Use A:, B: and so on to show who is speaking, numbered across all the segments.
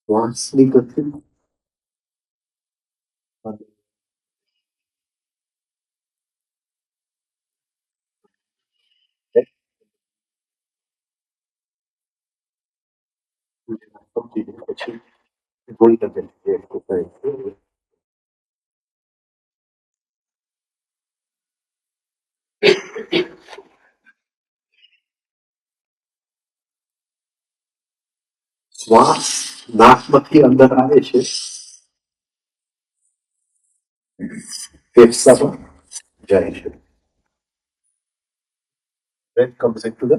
A: श्वासनी गति પછી ગોળી લગે શ્વાસ નાકમાંથી અંદર આવે છે ફેફસામાં જાય છે. Breath comes into the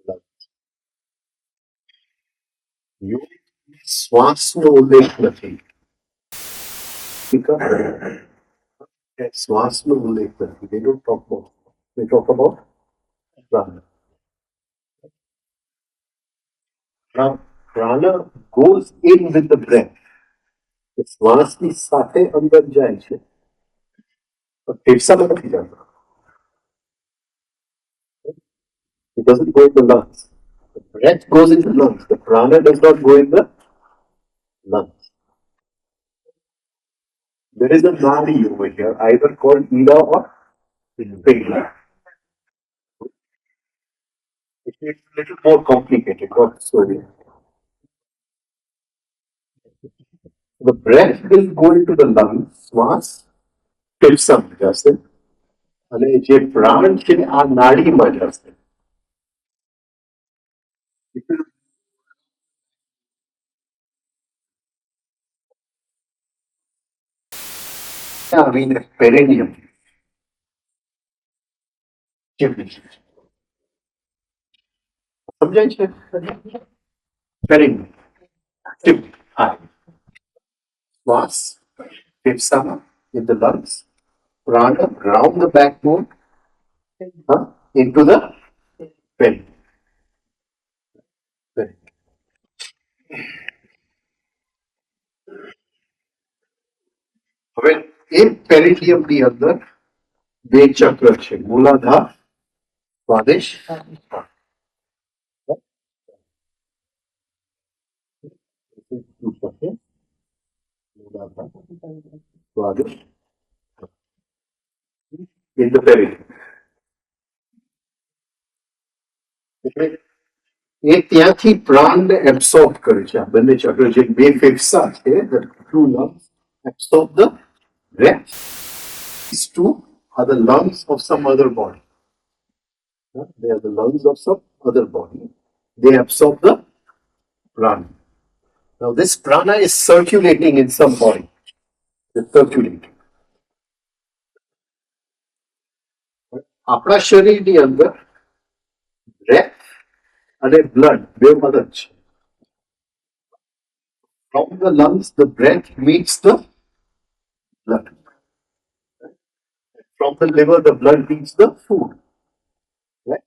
A: lungs. શ્વાસનો ઉલ્લેખ નથી. શ્વાસનો ઉલ્લેખ નથી. They don't talk about. They talk about prana. Now, prana goes in with the breath. શ્વાસની સાથે અંદર જાય છે પણ ફેફસામાં નથી જતો. It doesn't go in the lungs. The breath goes into the lungs. The prana does not go in the lungs. There is a nadi over here, either called Ida or Pingla. It is a little more complicated. Sorry. The breath will go into the lungs, શ્વાસ ફેફસામાં જશે અને જે પ્રાણ છે આ નાડીમાં જશે. આવીને પેરેનિયમ સમજાય છે? પેરેનિયમ શ્વાસ ફેફસામાં in the lungs, prana round the backbone into the belly. હવે એ પેરિનિયમની અંદર બે ચક્ર છે, મૂલાધાર, સ્વાદેશ. સ્વાદેશ in the perineum. એટલે એ ત્યાંથી પ્રાણને એબ્સોર્બ કરે છે. આ બંને ચક્ર જે બે ફેફસા છે, the two lungs absorb the breath. These two are the lungs of some other body. They are the lungs of some other body. They absorb the prana. Now this prana is circulating in some body. It's circulating. આપણા શરીરની અંદર breath અને blood બે મદદ છે. From the lungs, the breath meets the blood. From the liver, the blood meets the food. Right?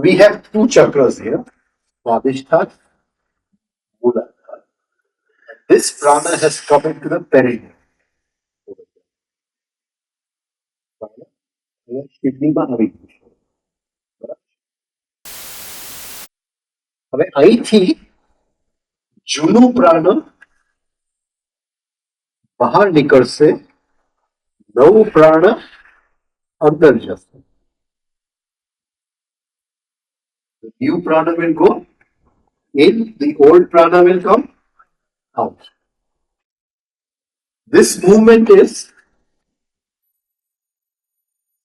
A: We have two chakras here, Swadhisthana, Mooladhara. This prana has come into the perineum. કિડનીમાં આવી ગયું છે. હવે અહીંથી જૂનું પ્રાણ બહાર નીકળશે, નવું પ્રાણ અંદર જશે. The new prana will go in, the old prana will come out. This movement is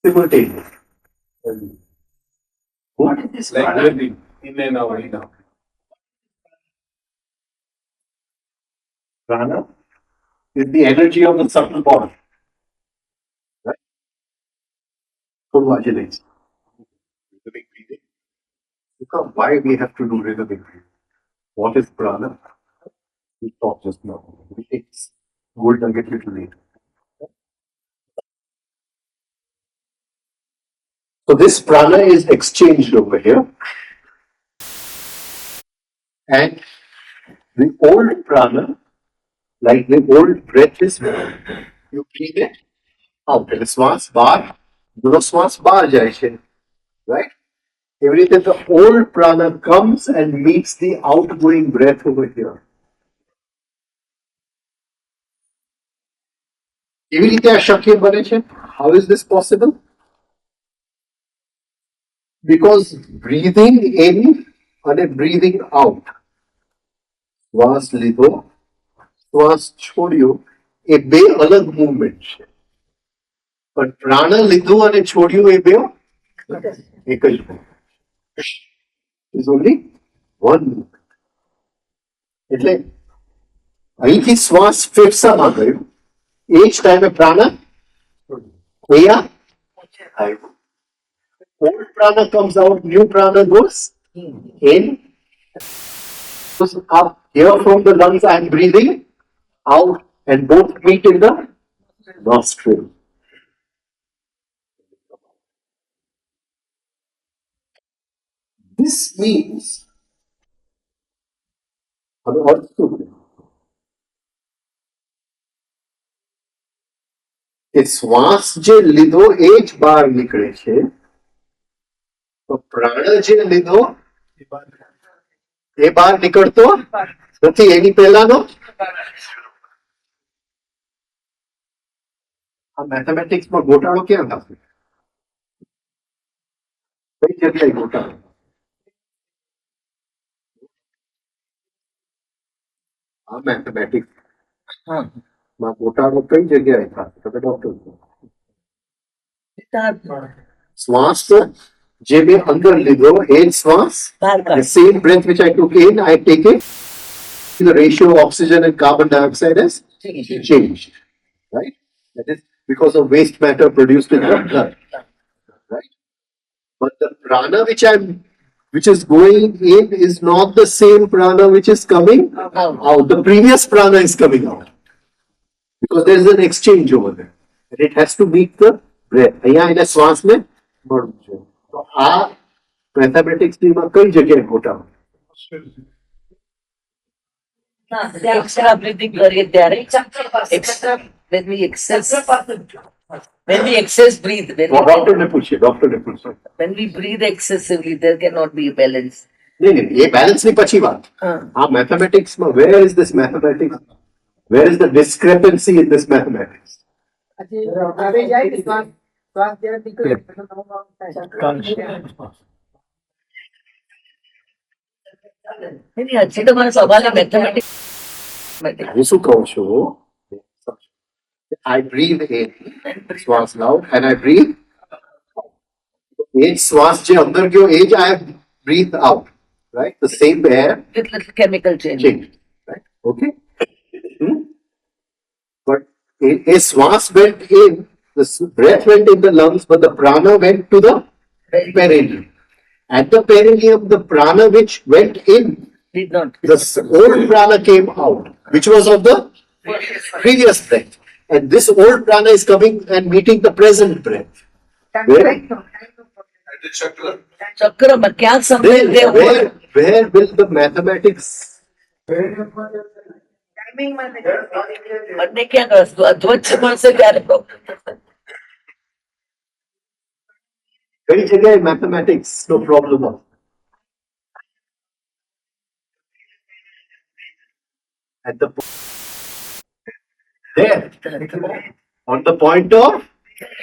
A: simultaneously.
B: What is this
C: Like
B: prana?
C: breathing in and out, in and out.
A: Prana is the energy of the subtle body. Right? Coagulates. Rhythmic breathing. Look up why we have to do rhythmic breathing. What is prana? We talked just now. It's gold nugget little later. So this prana is exchanged over here. And the old prana, like the old breath is, you breathe it out. એટલે શ્વાસ બહાર, જુનો શ્વાસ બહાર જાય છે. Right? Every રીતે the old prana comes and meets the outgoing breath over here. કેવી રીતે આ શક્ય બને છે? How is this possible? Because breathing in and breathing out. શ્વાસ લીધો, શ્વાસ છોડ્યો, એ બે અલગ મૂવમેન્ટ છે. પણ પ્રાણ લીધું અને છોડ્યું એ બે એક જ movement. Is only one movement. એટલે અહીંથી શ્વાસ ફેફસામાં ગયો, એ જ ટાઈમે પ્રાણ અહીંયા આવ્યું. Old prana comes out, new prana goes in. Goes up here from the lungs, I am breathing out, and both meet in the nostril. This means કે શ્વાસ જે લીધો એ જ બહાર નીકળે છે, તો પ્રાણ જે લીધો એ બહાર નીકળતો નથી. એની પહેલાનો આ મેથેમેટિક્સમાં ગોટાળો ક્યાં થશે? કઈ જગ્યાએ ગોટાળો? આ મેથેમેટિક્સ માં ગોટાળો કઈ જગ્યાએ થશે? તમે ડોક્ટર શ્વાસ જે મેં અંદર લીધો એ જ શ્વાસ, the same breath which I took in, I take it. The ratio of oxygen and carbon dioxide has changed, right? That is because of waste matter produced in the blood, right? But the prana which is going in is not the same prana which is coming out. The previous prana is coming out because there is an exchange over there, and it has to meet the breath. અહીંયા એને શ્વાસ ને મળવું છે. તો આ mathematics માં કઈ જગ્યાએ ખોટા?
B: Extra breathing કરીએ ત્યારે extra when we excess breathe,
A: doctor ને પૂછીએ.
B: when we breathe excessively, there cannot be a balance.
A: નહીં, એ બેલેન્સ ની પછી વાત. આ મેથેમેટિક્સ માં where is this mathematics? Where is the discrepancy in this mathematics?
B: હજી તો મારો સવાલ મેથેમેટિક્સ.
A: હું શું કહું છું? I breathe in, શ્વાસ લાવ, and I breathe out. એ જ શ્વાસ જે અંદર ગયો એ જ I have breathed out, right? The same air
B: With little chemical change.
A: changed, right? Okay. But a શ્વાસ went in, the breath went in the lungs, but the prana went to the perineum. At the perineum, the prana which went in,
B: Did not.
A: the old prana came out, which was of the previous breath. And this old prana is coming and meeting the present breath. Where,
C: And the chakra.
B: ચક્ર માં ક્યાં સમજે
A: where will the mathematics?
B: મને ક્યાં અધ્વચ્છ મળશે ત્યારે problem થશે.
A: કઈ જગ્યાએ mathematics no problem of? At the death. On the point of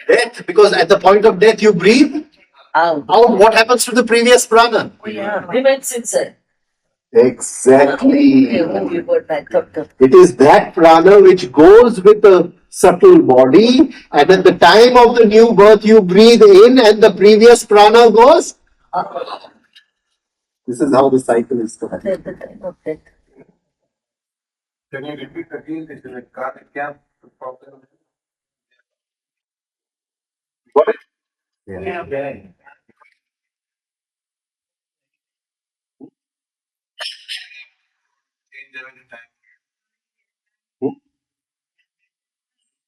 A: death, because at the point of death you breathe out. What happens to the previous prana?
B: Remains inside.
A: Exactly.
B: Oh, you got that.
A: It is that prana which goes with the subtle body, and at the time of the new birth, you breathe in, and the previous prana goes. This is how the cycle is
B: At
A: complete.
B: the time of death.
C: Can you repeat again? This is a cardiac camp problem.
A: What?
C: Yeah. Change every time.
A: Hmm?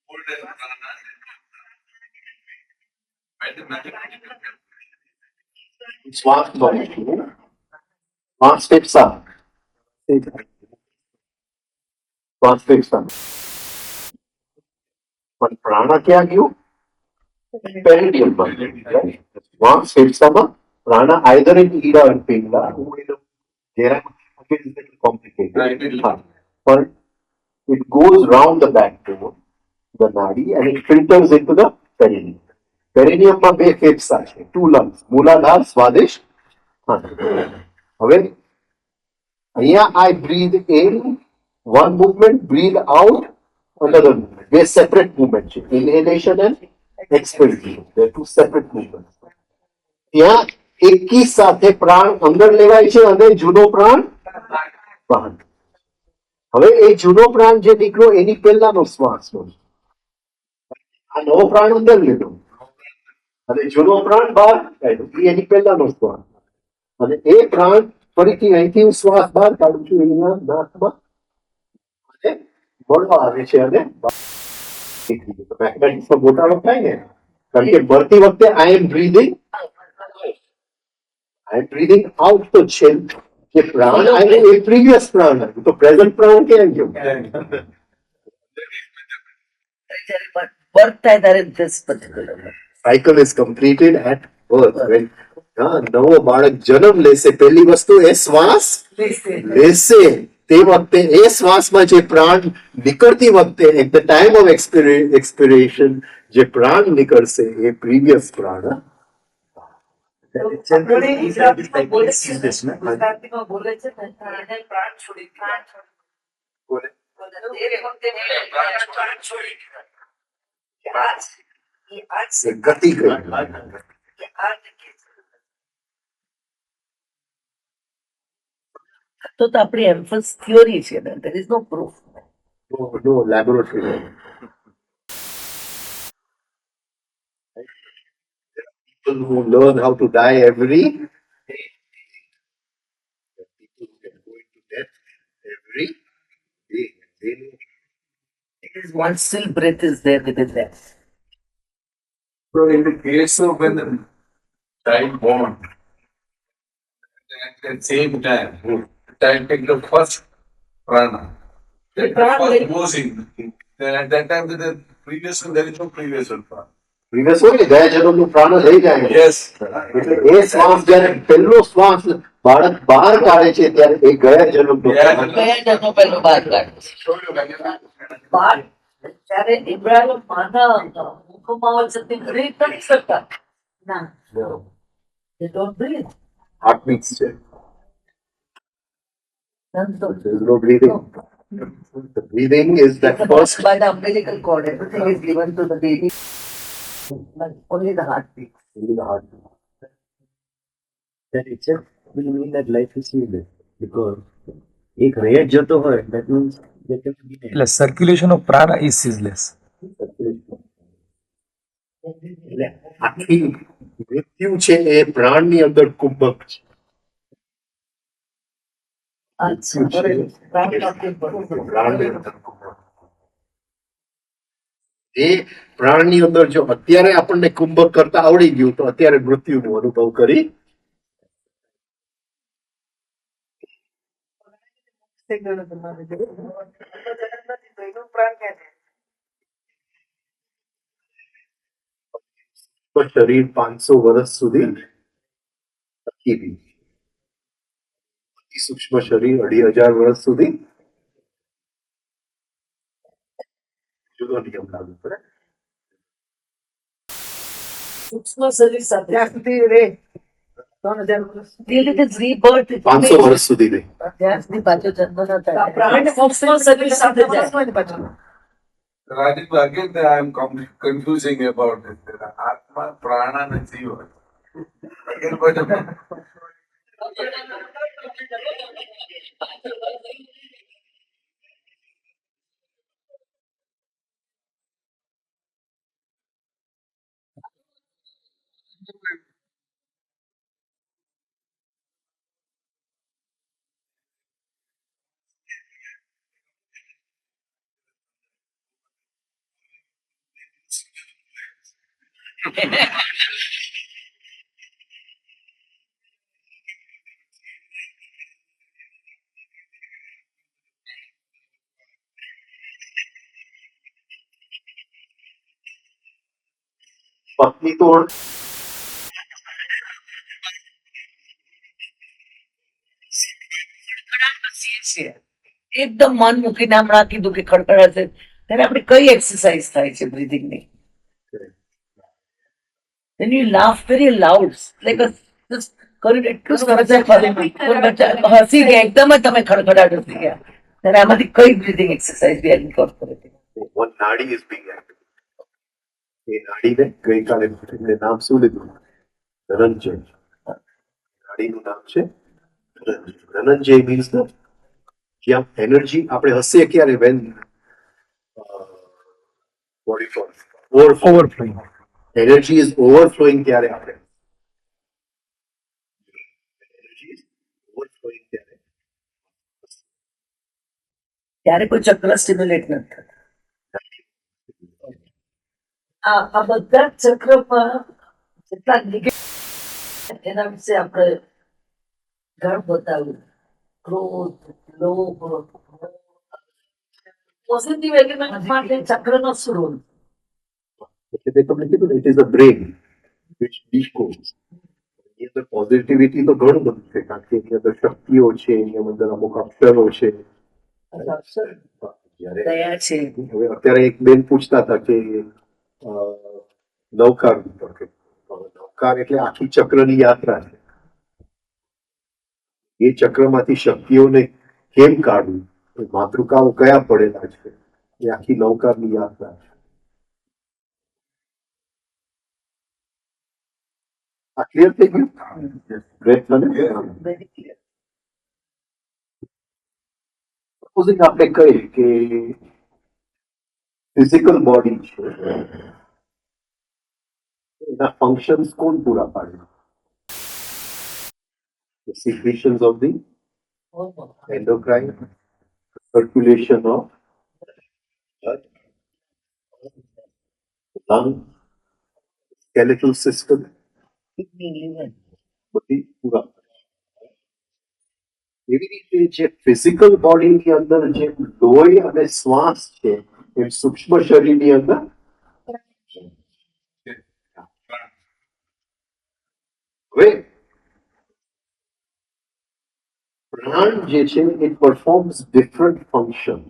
C: Old and prana. Mathematical.
A: Swast body. Swast steps up. Swast steps up. But prana क्या क्यों? Perineal body, right? Swast steps up. Prana either in Ida and Pingla, or in Jera, it's a little complicated.
C: Right.
A: But it goes round the backbone, the nadi, and it filters into the perineum. Perineum બે ફેફસા છે, two lungs, મૂલાધાર, સ્વાદિષ્ટ. હવે અહીંયા I breathe in one movement, breathe out another movement. બે separate movement છે, inhalation and exhalation. They are two separate movements. ત્યાં એકી સાથે પ્રાણ અંદર લેવાય છે અને જૂનો પ્રાણ બહાર. હવે એ જૂનો પ્રાણ જે નીકળ્યો એની પહેલાનો શ્વાસ હોય. આ નવો પ્રાણ અંદર લીધો અને જૂનો પ્રાણ બહાર કાઢ્યો. એ એની પહેલાનો શ્વાસ. અને એ પ્રાણ ફરીથી અહીંથી હું શ્વાસ બહાર કાઢું છું એના નાકમાં અને મળવા આવે છે અને મેથમેટિક્સમાં ગોટાળો થાય ને, કારણ કે ભરતી વખતે આઈ એમ બ્રીધિંગ આઉટ તો છે કે પ્રાણ આવ્યો એ પ્રીવિયસ પ્રાણ આવ્યું, તો પ્રેઝન્ટ પ્રાણ ક્યાં ગયો?
B: જ્યારે birth થાય ત્યારે this particular one.
A: Cycle is completed at birth. નવો બાળક જન્મ લેશે, પહેલી વસ્તુ એ શ્વાસ લેશે. તે વખતે એ શ્વાસમાં જે પ્રાણ નીકળતી વખતે એટ ધ ટાઈમ ઓફ એક્સપિરેશન જે પ્રાણ નીકળશે એ પ્રીવિયસ પ્રાણ.
B: ગુજરાતીમાં બોલે છે ને, એને પ્રાણ છોડી દીધા.
A: બોલે.
B: એ વખતે પ્રાણ છોડી દીધા.
A: ગતિ કરી.
B: તો આપણી એમ્ફસ થિયોરી છે ને, there is no proof.
A: No laboratory. People who learn how to die every day. People who can go into death every day. They know.
B: It is one still breath is there within them.
C: So in the case of when the child born, at the same time, the child take the first prana. The first goes in. Then at that time, the previous one, there is no previous one prana.
A: Previous હોય ને ગયા જન્મનું પ્રાણ લઈ જાય.
C: Yes.
A: એટલે એ શ્વાસ જ્યારે પહેલો શ્વાસ બાળક બહાર કાઢે છે ત્યારે એ ગયા જન્મનો
B: ગયા જન્મ પહેલો બહાર કાઢે છે. બહાર જ્યારે ઇબ્રાહિમ માના મુખમાં હોય છે તે breathe નથી શકતા. ના, they don't breathe.
A: Heart bits છે.
B: None so.
A: There is no breathing. The breathing is that first.
B: By the umbilical cord, everything is given to the baby. But only the heart beats.
A: Only the heart beats.
D: That itself will mean that life is useless because એક rate જતો હોય that means there can be no
E: એટલે circulation of Pran is સીઝલેસ.
A: એટલે આખી મૃત્યુ છે એ પ્રાણની અંદર કુંભક છે.
B: અચ્છા, બરાબર. પ્રાણ આપી બરોબર.
A: પ્રાણની અંદર કુંભક. એ પ્રાણની અંદર જો અત્યારે આપણને કુંભક કરતા આવડી ગયું તો અત્યારે મૃત્યુનો અનુભવ કરી. શરીર 500 વર્ષ સુધી ટકી રહ્યું. અતિ સૂક્ષ્મ શરીર 2500 વર્ષ સુધી જુદો નિયમ લાગુ પડે.
B: સૂક્ષ્મ શરીર સાથે ત્યાં સુધી રે 3000 વર્ષ. Till it is rebirth, it
A: 500 વર્ષ સુધી નહીં.
B: ત્યાં સુધી પાછો જન્મ ન થાય. પ્રાણ સૂક્ષ્મ શરીર સાથે જાય.
C: Rajiv, again, I am confusing about it. Atma, prana, and jiva. Again, but
A: પત્ની તો
B: હસીએ છીએ. એકદમ મન મૂકીને હમણાં કીધું કે ખડખડાટ છે ત્યારે આપણે કઈ એક્સરસાઇઝ થાય છે બ્રીધિંગની? Then you laugh very loud, like a just કર્યું એટલું સરસ હસી ગયા એકદમ જ તમે ખડખડાટ હસી ગયા ત્યારે આમાંથી કઈ બ્રીધિંગ એક્સરસાઇઝ બી ઇન્કોર્પોરેટેડ?
A: one નાડી is being active. એ નાડીને ગઈકાલે એમને નામ શું લીધું? ધનંજય. નાડીનું નામ છે ધનંજય. ધનંજય means the જ્યાં એનર્જી આપણે હસીએ ક્યારે when what do you call it?
E: Overflowing.
A: Energy is overflowing ત્યારે આપણે energy is overflowing ત્યારે
B: ત્યારે કોઈ ચક્ર સ્ટિમ્યુલેટ નથી થતા. આ બધા ચક્રમાં જેટલા એના વિશે આપણે ઘણું બતાવ્યું. ક્રોધ, લોભ, પોઝિટિવ એલિમેન્ટ માટે ચક્રનો શું રોલ?
A: એટલે મેં તમને કીધું ને it is a brain which decodes. એની અંદર પોઝિટિવિટી તો ઘણું બધું છે કારણ કે એની અંદર શક્તિઓ છે એની અંદર અમુક અક્ષરો છે. જ્યારે
B: દયા છે.
A: હવે અત્યારે એક બેન પૂછતા હતા કે નવકાર ઉપર કે નવકાર એટલે આખી ચક્રની યાત્રા છે. એ ચક્રમાંથી શક્તિઓને કેમ કાઢવું, માતૃકાઓ કયા પડેલા છે, એ આખી નવકારની યાત્રા છે. આ ક્લિયર થઈ ગયું? Great, મને
B: વેરી ક્લિયર.
A: સપોઝિંગ આપણે કહીએ કે ફિઝિકલ બોડી છે એના ફંક્શન્સ કોણ પૂરા પાડે? The secretions of the endocrine, circulation of blood, lung, skeletal system,
B: kidney, liver.
A: બધી પૂરા પાડે. એવી રીતે જે ફિઝિકલ બોડીની અંદર જે લોહી અને શ્વાસ છે એ સૂક્ષ્મ શરીરની અંદર હવે પ્રાણ જે છે it performs different functions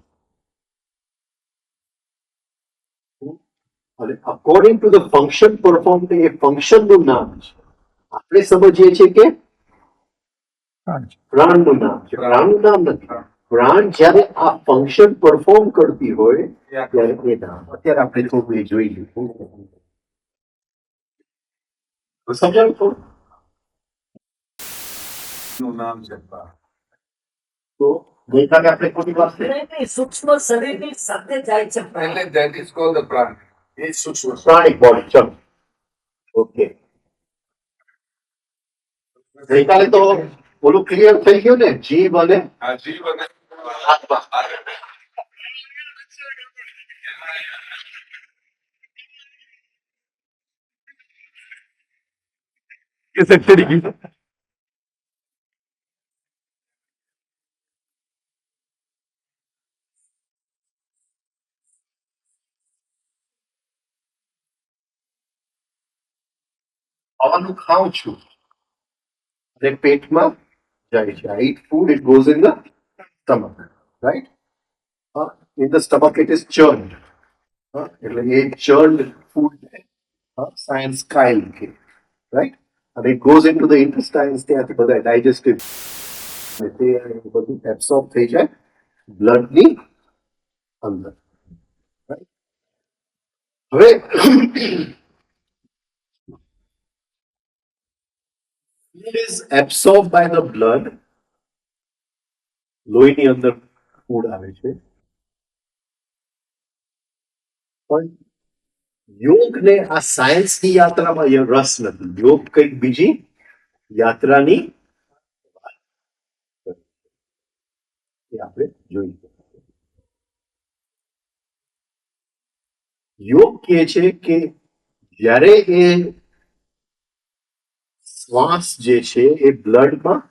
A: અને according to the function performed A function નું નામ છે. આપણે સમજીએ છીએ કે પ્રાણનું નામ છે. પ્રાણનું નામ નથી. પ્રાણ જ્યારે આ ફંક્શન પરફોર્મ કરતી હોય ત્યારે એ નામ. અત્યારે આપણે થોડું એ જોઈ લીધું. સમજાયું થોડું?
C: નું નામ છે.
A: તો ગઈકાલે આપણે ખોટી વાત થઈ.
B: નહીં, સૂક્ષ્મ શરીરની સાથે જાય છે prana.
C: And that is called the prana. It's sushma.
A: Pranic body. ચલો ઓકે. ગઈકાલે તો ઓલું ક્લિયર થઈ ગયું ને જીવ અને
C: આ જીવ અને
A: આત્મા.
E: किस तरीके से?
A: ખાવાનું ખાઉં છું અને પેટમાં જાય છે. I eat food, it goes in the stomach, right? In the stomach it is churned. એટલે એ churned food સાયન્સ કાય લખે, right? અને it goes into the intestines, ત્યાંથી બધા digestive તે બધું એબ્સોર્બ થઈ જાય બ્લડની અંદર, right? હવે food is absorbed by the blood. લોહીની અંદર ફૂડ આવે છે, પણ યોગને આ સાયન્સની યાત્રામાં રસ નથી. યોગ કંઈક બીજી યાત્રાની એ આપણે જોઈ. યોગ કહે છે કે જ્યારે એ શ્વાસ જે છે એ બ્લડમાં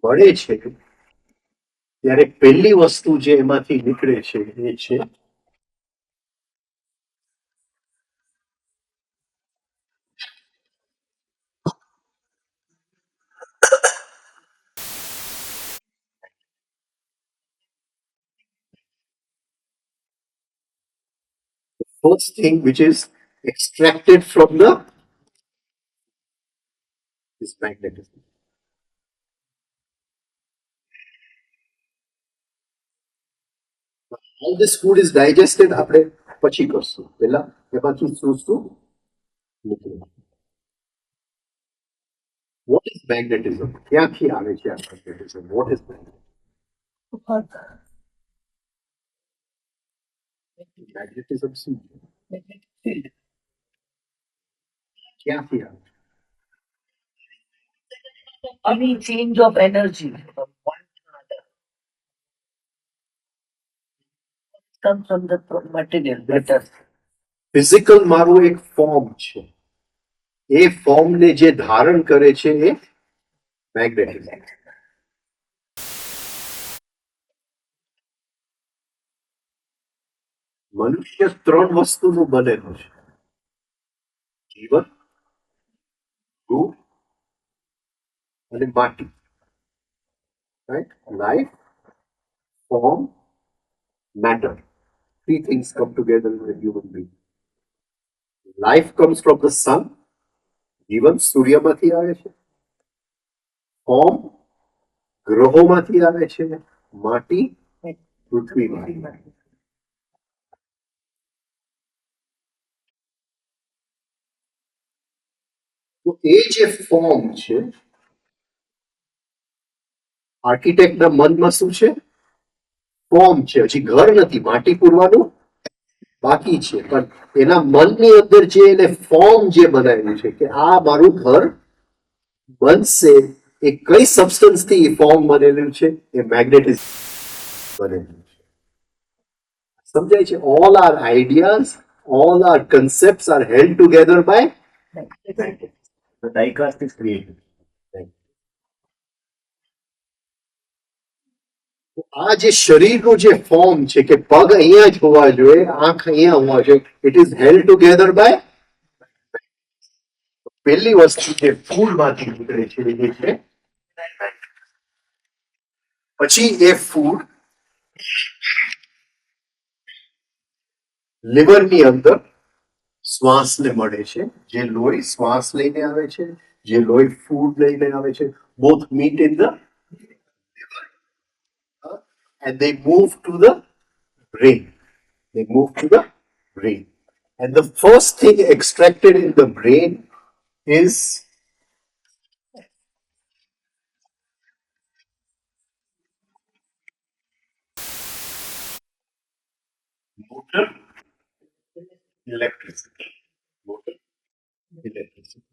A: મળે છે ત્યારે પહેલી વસ્તુ જે એમાંથી નીકળે છે એ છે first thing which is extracted from the is magnetism. How this food is digested આપણે પછી કરશું. પહેલા એમાંથી શું શું નીકળે. What is magnetism? ક્યાંથી આવે છે આ magnetism? What is magnetism? શું છે? ક્યાંથી આવે?
B: Any change of energy from one to another comes from the material matter.
A: Physical મારું એક ફોર્મ છે, એ ફોર્મને જે ધારણ કરે છે એ મેગ્નેટિઝમ. મનુષ્ય ત્રણ વસ્તુનું બનેલું છે: જીવન, રૂપ અને માટી. Right? Life, form, matter. Three things come together in a human being. Life comes from the sun. જીવન સૂર્યમાંથી આવે છે. ફોર્મ ગ્રહોમાંથી આવે છે. માટી પૃથ્વીમાંથી. તો એ જે ફોર્મ છે, આર્કિટેક્ટના મનમાં શું છે? ફોર્મ છે. હજી ઘર નથી, માટી પૂરવાનું બાકી છે, પણ એના મનની અંદર જે એને ફોર્મ જે બનાવ્યું છે કે આ મારું ઘર બનશે, એ કઈ સબસ્ટન્સ થી ફોર્મ બનેલું છે? એ મેગ્નેટિઝમ બનેલું છે. સમજાય છે? All are ideas, all are concepts are held together by
D: The diecast is created.
A: આ જે શરીરનું જે ફોર્મ છે કે પગ અહીંયા જ હોવા જોઈએ, આંખ અહીંયા હોવા જોઈએ, it is held together by. પહેલી વસ્તુ જે ફૂડમાંથી નીકળે છે એ છે. પછી એ ફૂડ લિવરની અંદર શ્વાસને મળે છે. જે લોહી શ્વાસ લઈને આવે છે, જે લોહી ફૂડ લઈને આવે છે, both meet in the liver and they move to the brain. They move to the brain. And the first thing extracted in the brain is motor electricity. Motor electricity.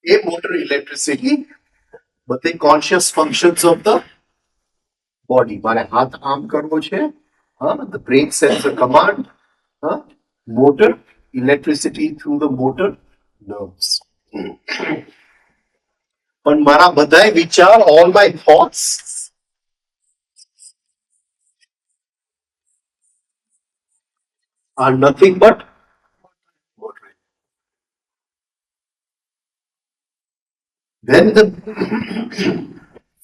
A: A motor electricity, but the conscious functions of the body. મારે હાથ આમ કરવો છે, હા, the brain sends a command, હા, motor electricity through the motor nerves. પણ મારા બધાય વિચાર, all my thoughts are nothing but motor. Then the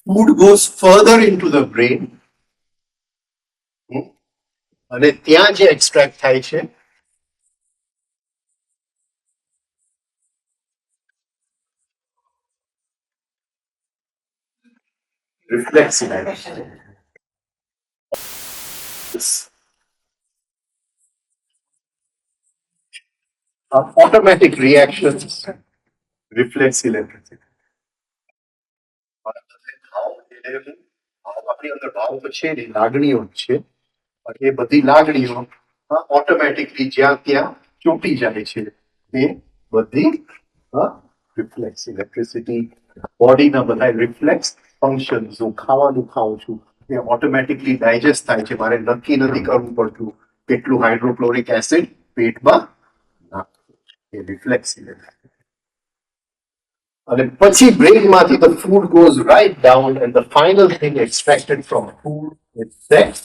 A: food goes further into the brain. અને ત્યાં જે એક્સટ્રેક્ટ થાય છે reflex. automatic reactions reflex electricity. આપણી અંદર ભાવ તો છે ને લાગણીઓ જ છે પણ એ બધી લાગણીઓ ઓટોમેટિકલી જ્યાં ત્યાં ચોંટી જાય છે એ બધી રિફ્લેક્સ ઇલેક્ટ્રિસિટી બોડીના બધા રિફ્લેક્સ ફંક્શન હું ખાવાનું ખાઉં છું એ ઓટોમેટિકલી ડાયજેસ્ટ થાય છે મારે નક્કી નથી કરવું પડતું કેટલું હાઇડ્રોક્લોરિક એસિડ પેટમાં નાખવું એ રિફ્લેક્સ ઇલેક્ટ્રિસિટી and then પછી brainમાંથી the food goes right down and the final thing extracted from food is sex.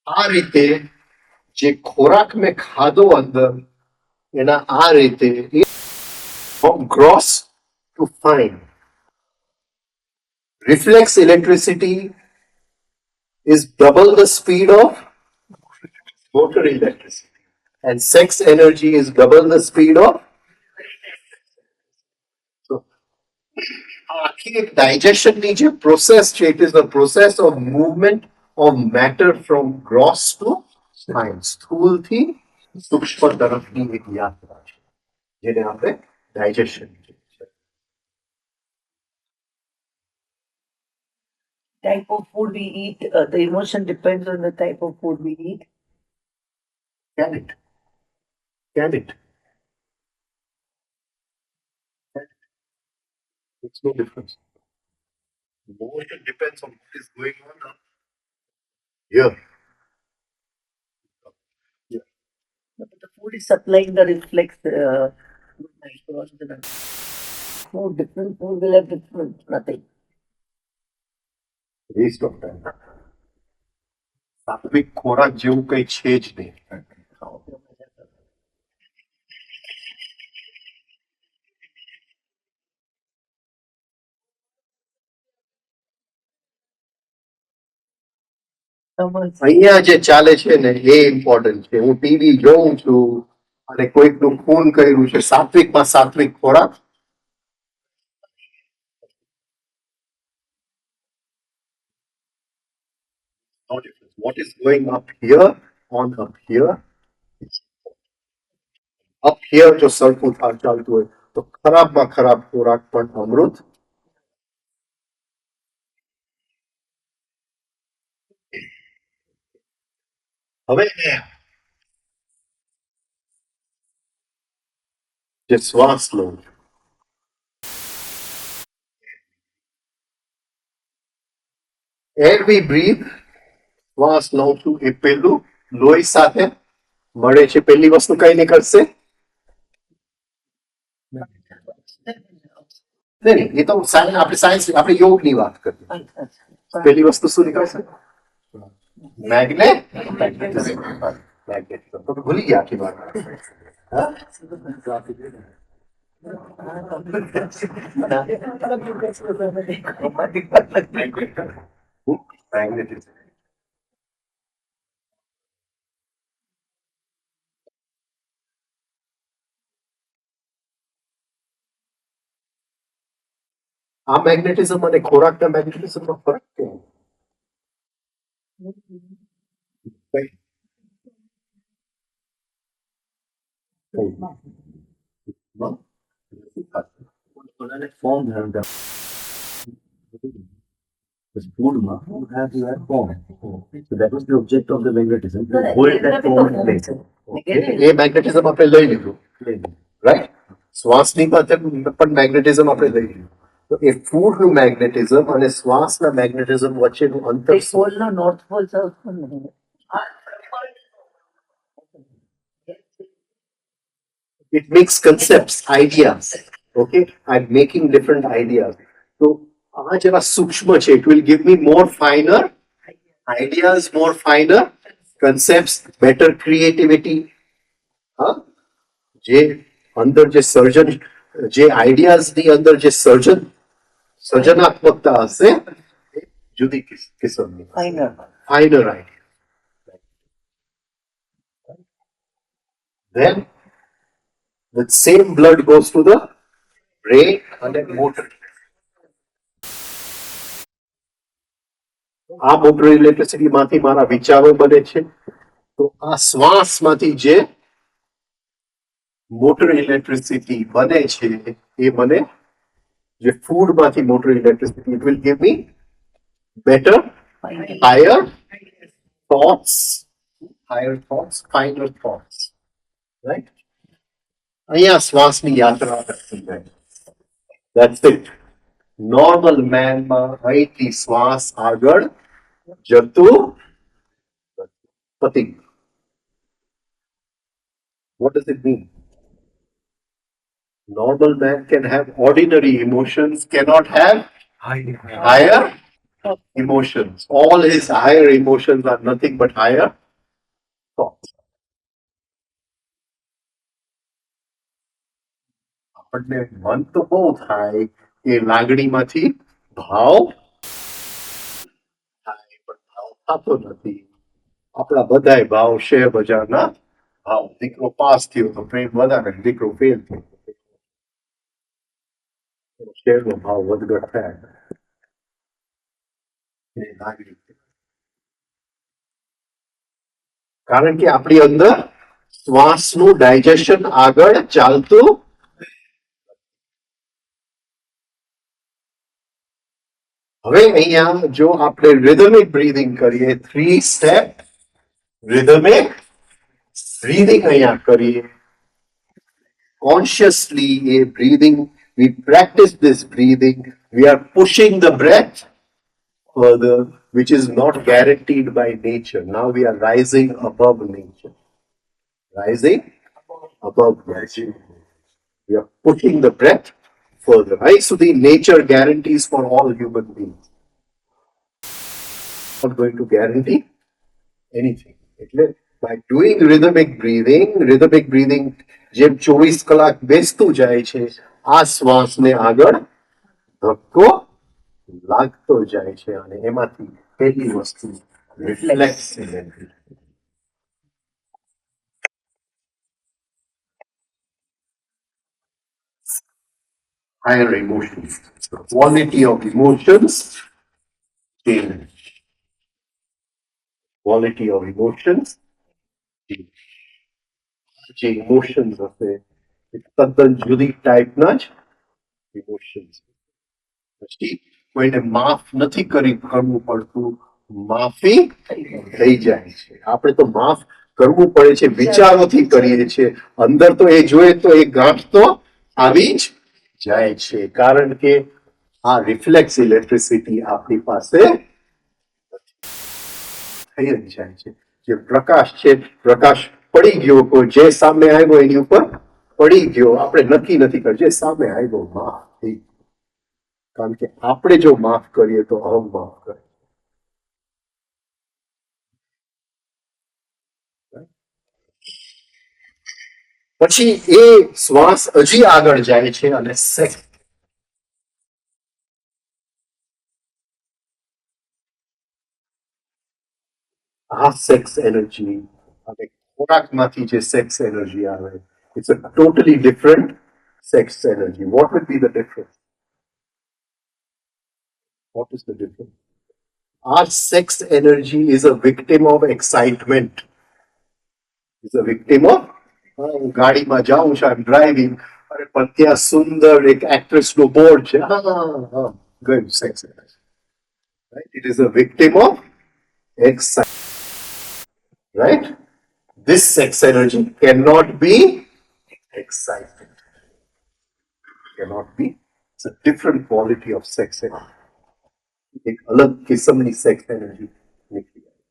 A: આ રીતે જે ખોરાક મેં ખાધો અંદર એના આ રીતે from gross to fine. Reflex electricity is double the speed of motor electricity. And sex energy is double the speed of. So, digestion is a process. It is the process of movement of matter from gross to fine. स्थूल थी सूक्ष्म तरफनी एक यात्रा છે જેને આપણે digestion
B: Type of food we eat, the emotion depends on the type of food we eat.
A: Can it? Can it? Makes no difference. The emotion depends on what is going on here.
B: But the food is supplying the reflex. Food, different food will have different nothing.
A: Waste of time. સાત્વિક ખોરાક જેવું કઈ છે જ નહીં. અહીંયા જે ચાલે છે ને એ ઇમ્પોર્ટન્ટ છે હું ટીવી જોઉં છું અને કોઈકનું ખૂન કર્યું છે સાત્વિકમાં સાત્વિક ખોરાક no difference. What is going up here on up here? Up here જો સરખું ચાલતું હોય તો ખરાબમાં ખરાબ ખોરાક પણ અમૃત. હવે જે શ્વાસ લઉં છું air we breathe શ્વાસ લઉં છું એ પેલું લોહી સાથે મળે છે પેલી વસ્તુ કઈ નીકળશે નહીં એ તો આપણે સાયન્સ આપણે યોગની વાત કરીએ પેલી વસ્તુ શું નીકળશે મેગ્નેટિઝમ તો ભૂલી ગયા આખી વાત મેગ્નેટિઝમ આ મેગ્નેટિઝમ અને ખોરાકના મેગ્નેટિઝમમાં ફરક કેવો
D: Form ધારણ કરે. This food would have that form. So that was the object of the magnetism. To hold that form in place.
A: A magnetism આપણે લઈ લીધું રાઈટ શ્વાસની પણ મેગ્નેટિઝમ આપણે લઈ લીધું તો એ ફૂડનું મેગ્નેટિઝમ અને શ્વાસના મેગ્નેટિઝમ વચ્ચેનું અંતર
B: પોલનો નોર્થ પોલ સાઉથ પોલ નહીં.
A: it makes concepts ideas okay I'm making different ideas so આ જરા સૂક્ષ્મ છે it will give me more finer ideas more finer concepts better creativity જે અંદર જે સર્જન જે આઈડિયાઝ ની અંદર જે સર્જનાત્મકતા હશે જુદી કિસ્મની
B: Finer.
A: finer idea then the same blood goes to the brain and then motor આ મોટર ઇલેક્ટ્રિસિટી માંથી મારા વિચારો બને છે. તો આ શ્વાસમાંથી જે મોટર ઇલેક્ટ્રિસિટી બને છે એ મને જે ફૂડમાંથી motor electricity it will give me better, higher thoughts, finer thoughts, right? અહીંયા શ્વાસની યાત્રા કરતી જાય. That's it. નોર્મલ મેનમાં અહીંથી શ્વાસ આગળ જતું પતી. What does it mean? Normal man can have ordinary emotions, cannot have higher emotions. All his higher emotions are nothing but higher thoughts. આપણને મન તો બહુ થાય કે લાગણીમાંથી ભાવ થાય, પણ ભાવ થતો નથી. આપણા બધાય ભાવ શેર બજારના ભાવ. દીકરો પાસ થયો તો પ્રેમ વધારે, દીકરો ફેલ થયો શેરનો ભાવ વધઘટ થાય. એ લાગણી, કારણ કે આપણી અંદર શ્વાસનું ડાયજેશન આગળ ચાલતું. હવે અહીંયા જો આપણે રિધમિક બ્રીધિંગ કરીએ, 3 સ્ટેપ રિધમિક બ્રીધિંગ અહીંયા કરીએ, consciously a breathing, we practice this breathing, we are pushing the breath further, which is not guaranteed by nature. Now we are rising above nature. Rising above nature. We are pushing the breath further. Right? So the nature guarantees for all human beings. Not going to guarantee anything. By doing rhythmic breathing, જેમ 24 કલાક બેસતું જાય છે, આ શ્વાસને આગળ ધક્કો લાગતો જાય છે. અને એમાંથી પહેલી વસ્તુ reflex. Higher emotions, the quality of emotions change. Quality of emotions change. જે ઇમોશન્સ હશે એ તદ્દન જુદી ટાઈપના જ ઇમોશન્સ. પછી કોઈને માફ નથી કરવું પડતું, માફી થઈ જાય છે. આપણે તો માફ કરવું પડે છે, વિચારોથી કરીએ છીએ. અંદર તો એ જોઈએ તો એ ગાંઠ તો આવી જ જાય છે, કારણ કે આ રિફ્લેક્સ ઇલેક્ટ્રિસિટી આપણી પાસે થઈ જ જાય છે. જે પ્રકાશ છે, પ્રકાશ પડી ગયો, કોઈ જે સામે આવ્યો એની ઉપર પડી ગયો, આપણે નક્કી નથી કર્યું, જે સામે આવ્યો માફ થઈ. કારણ કે આપણે જો માફ કરીએ તો અહમ માફ કરે. પછી એ શ્વાસ હજી આગળ જાય છે અને સેક્સ. આ સેક્સ એનર્જી અને ખોરાકમાંથી જે સેક્સ એનર્જી આવે, it's a totally different sex energy. What would be the difference? What is the difference? Our sex energy is a victim of excitement. Is a victim of ગાડીમાં જાઉં છું, I'm driving, અરે પણ ત્યાં સુંદર એક actress નો board છે, ગયું sex energy. Right? It is a victim of excitement. Right? This sex energy cannot be excited. Cannot be. It's a different quality of sex energy. એક અલગ કિસ્મની સેક્સ એનર્જી નીકળી આવે.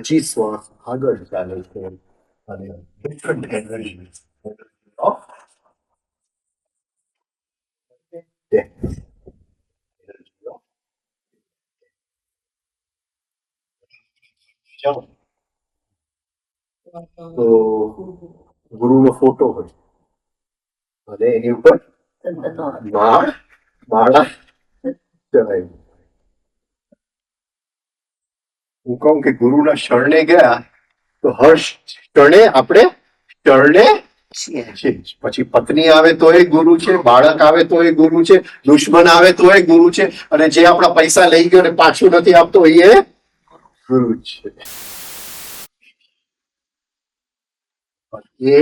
A: હજી શ્વાસ આગળ ચાલે છે અને different energy of death. Energy of જાઓ તો ગુરુનો ફોટો હોય અને એની ઉપર માળા ચડાવી. હું કહું કે ગુરુના શરણે ગયા તો હર ક્ષણે આપણે શરણે છે જ. પછી પત્ની આવે તો એ ગુરુ છે, બાળક આવે તો એ ગુરુ છે, દુશ્મન આવે તો એ ગુરુ છે, અને જે આપણા પૈસા લઈ ગયો ને પાછું નથી આપતો એ ગુરુ છે. એ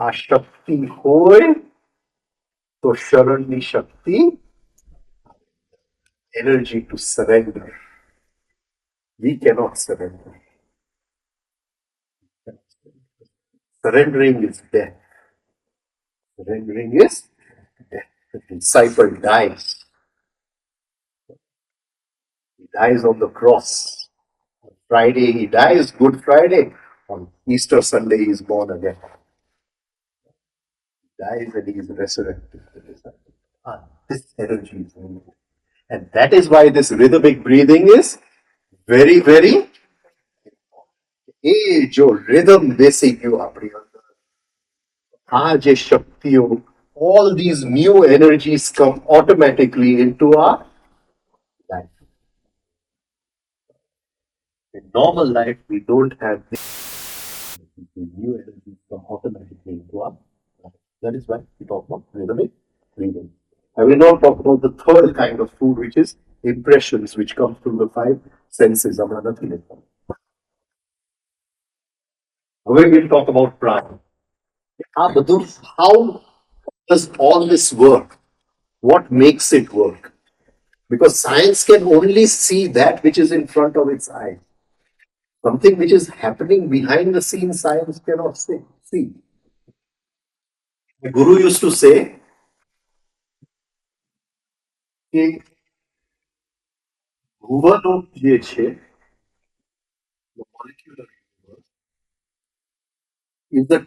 A: આ શક્તિ હોય તો શરણની શક્તિ, energy to surrender. We cannot surrender. Surrendering is death. Surrendering is death. The disciple dies. He dies on the cross. On Friday he dies, Good Friday. On Easter Sunday he is born again. He dies and he is resurrected. This energy is needed. And that is why this rhythmic breathing is very, very. એ જો rhythm બેસી ગયો આપણી અંદર, આ જે શક્તિઓ, all these new energies come automatically into our life. In normal life, we don't have this. New energies come automatically into our life. That is why we talk about rhythmic breathing. I will now talk about the third kind of food, which is impressions, which come through the five senses. હવે we'll talk about prana. How does all this work? What makes it work? Because science can only see that which is in front of its eyes. Something which is happening behind the scenes, science cannot see. The Guru used to say, કે ભુવનો જે છે, the molecular universe, is the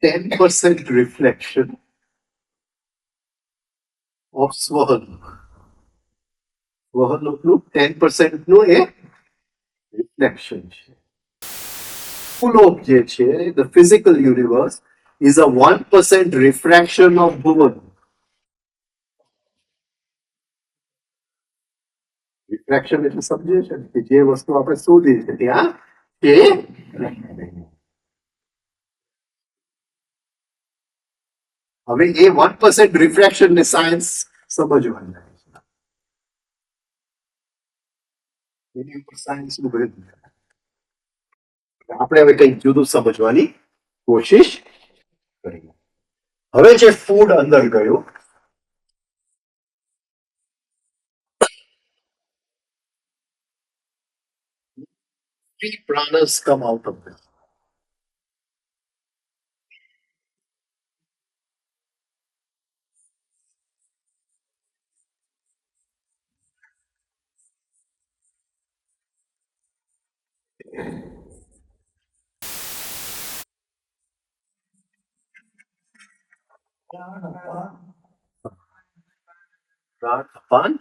A: 10% reflection of Swahanuk. Swahanukનું 10% નું એ reflection છે. Bhulob જે છે, the physical universe, is a 1% refraction of Bhuvan. Refraction એટલે સમજે છે કે જે વસ્તુ આપણે શોધી છે ત્યાં તે હવે એ 1% રિફ્રેક્શન ને સાયન્સ સમજવાનું છે. એની ઉપર સાયન્સ નું ભેદ આપણે હવે કંઈક જુદું સમજવાની કોશિશ કરીએ. હવે જે ફૂડ અંદર ગયો, three pranas come out of this. Pran,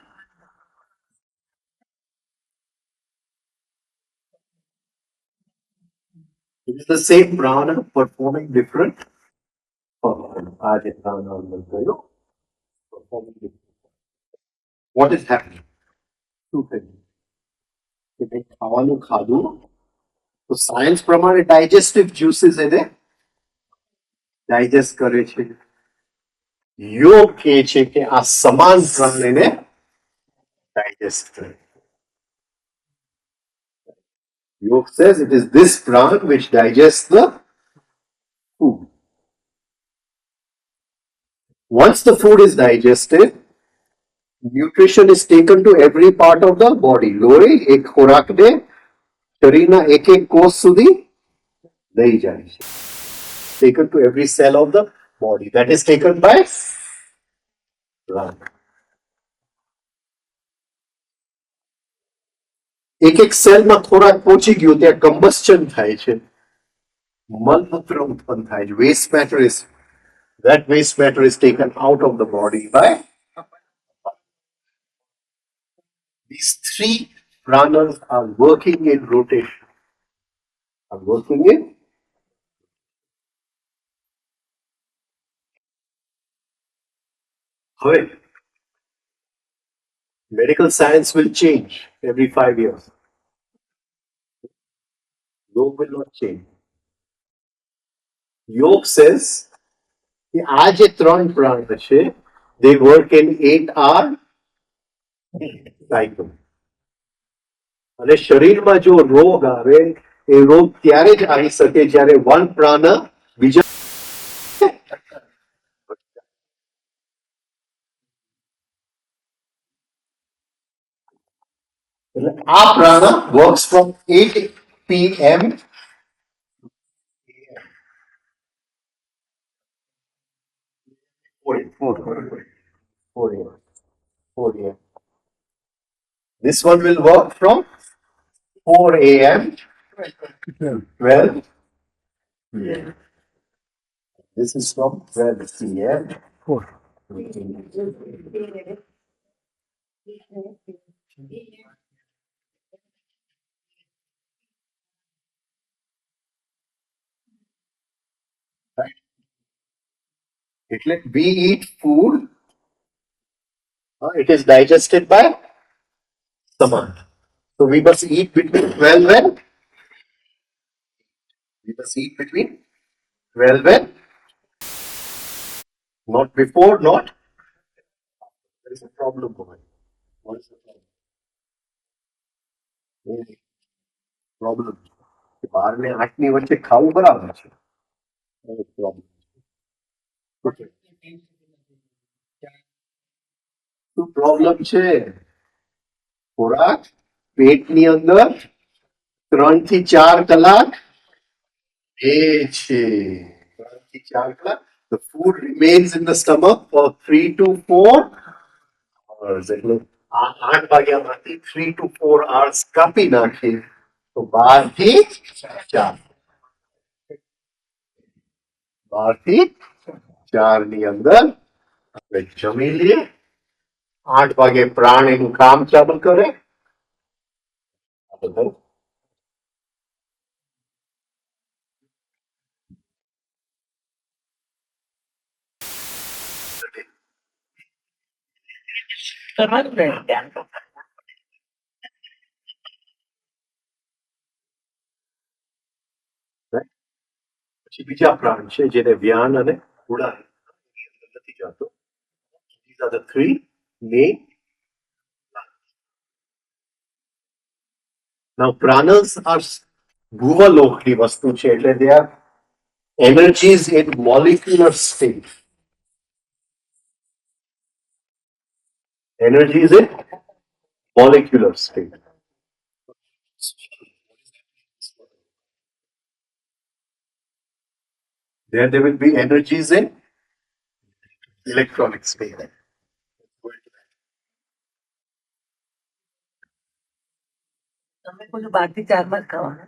A: it is the same prana performing different functions. आज ये prana अंदर गयो, performing different. What is happening? Two things. કે ભાઈ ખાવાનું ખાધું તો સાયન્સ પ્રમાણે ડાયજેસ્ટિવ જ્યુસીસ એને ડાયજેસ્ટ કરે છે. યોગ કહે છે કે આ સમાન પ્રાણ એને ડાયજેસ્ટ કરે. Yoga says it is this pran which digests the food. Once the food is digested, nutrition is taken to every part of the body. લોહી એક ખોરાક ને શરીરના એક એક કોષ સુધી લઈ જાય છે. Taken to every cell of the body. That is taken by pran. એક એક સેલમાં ખોરાક પહોંચી ગયો ત્યાં કમ્બસ્ચન થાય છે, મલમૂત્ર ઉત્પન્ન થાય છે. Waste matter is taken out of the body by these three pranas are working in rotation. હવે medical science will change every 5 years. Yoga will not change. Yoga says કે આ જે ત્રણ પ્રાણ છે they work in 8-hour cycle. અને શરીરમાં જો રોગ આવે એ રોગ ત્યારે જ આવી શકે જ્યારે વન પ્રાણ બીજા એટલે આ પ્રાણ works from 8 p.m. 4 a.m. 4 a.m. This one will work from 4 a.m. 12 p.m. This is from 12 p.m. 4. Right? એટલે we eat food, it is digested by stomach. So we must eat between 12 and we must eat between 12 and not before, not. There is a problem, boy. What is the problem? Problem. બાર ને આઠ ની વચ્ચે ખાવું બરાબર છે. Problem. શું problem છે? ખોરાક પેટની અંદર 3 થી 4 કલાક એ છે. 3 થી 4 કલાક. The food remains in the stomach for 3 to 4 hours. એટલે આ 8 વાગ્યામાંથી 3 to 4 hours કાપી નાખીએ તો 12 થી 4. 12 થી 4 ની અંદર આપણે જમી લઈએ. 8 વાગે પ્રાણ એનું કામ ચાલુ કરે.
B: તમારું ધ્યાન
A: પછી બીજા પ્રાણ છે જેને વ્યાન અને ઉડાન નથી જતો. These are the three main. Now pranas are ભૂવલોકની વસ્તુ છે એટલે they are energies in molecular state. Energies in molecular state. There will be energies in electronic state.
B: તમે કોઈ 12 થી 4 માં જ ખાવાનું.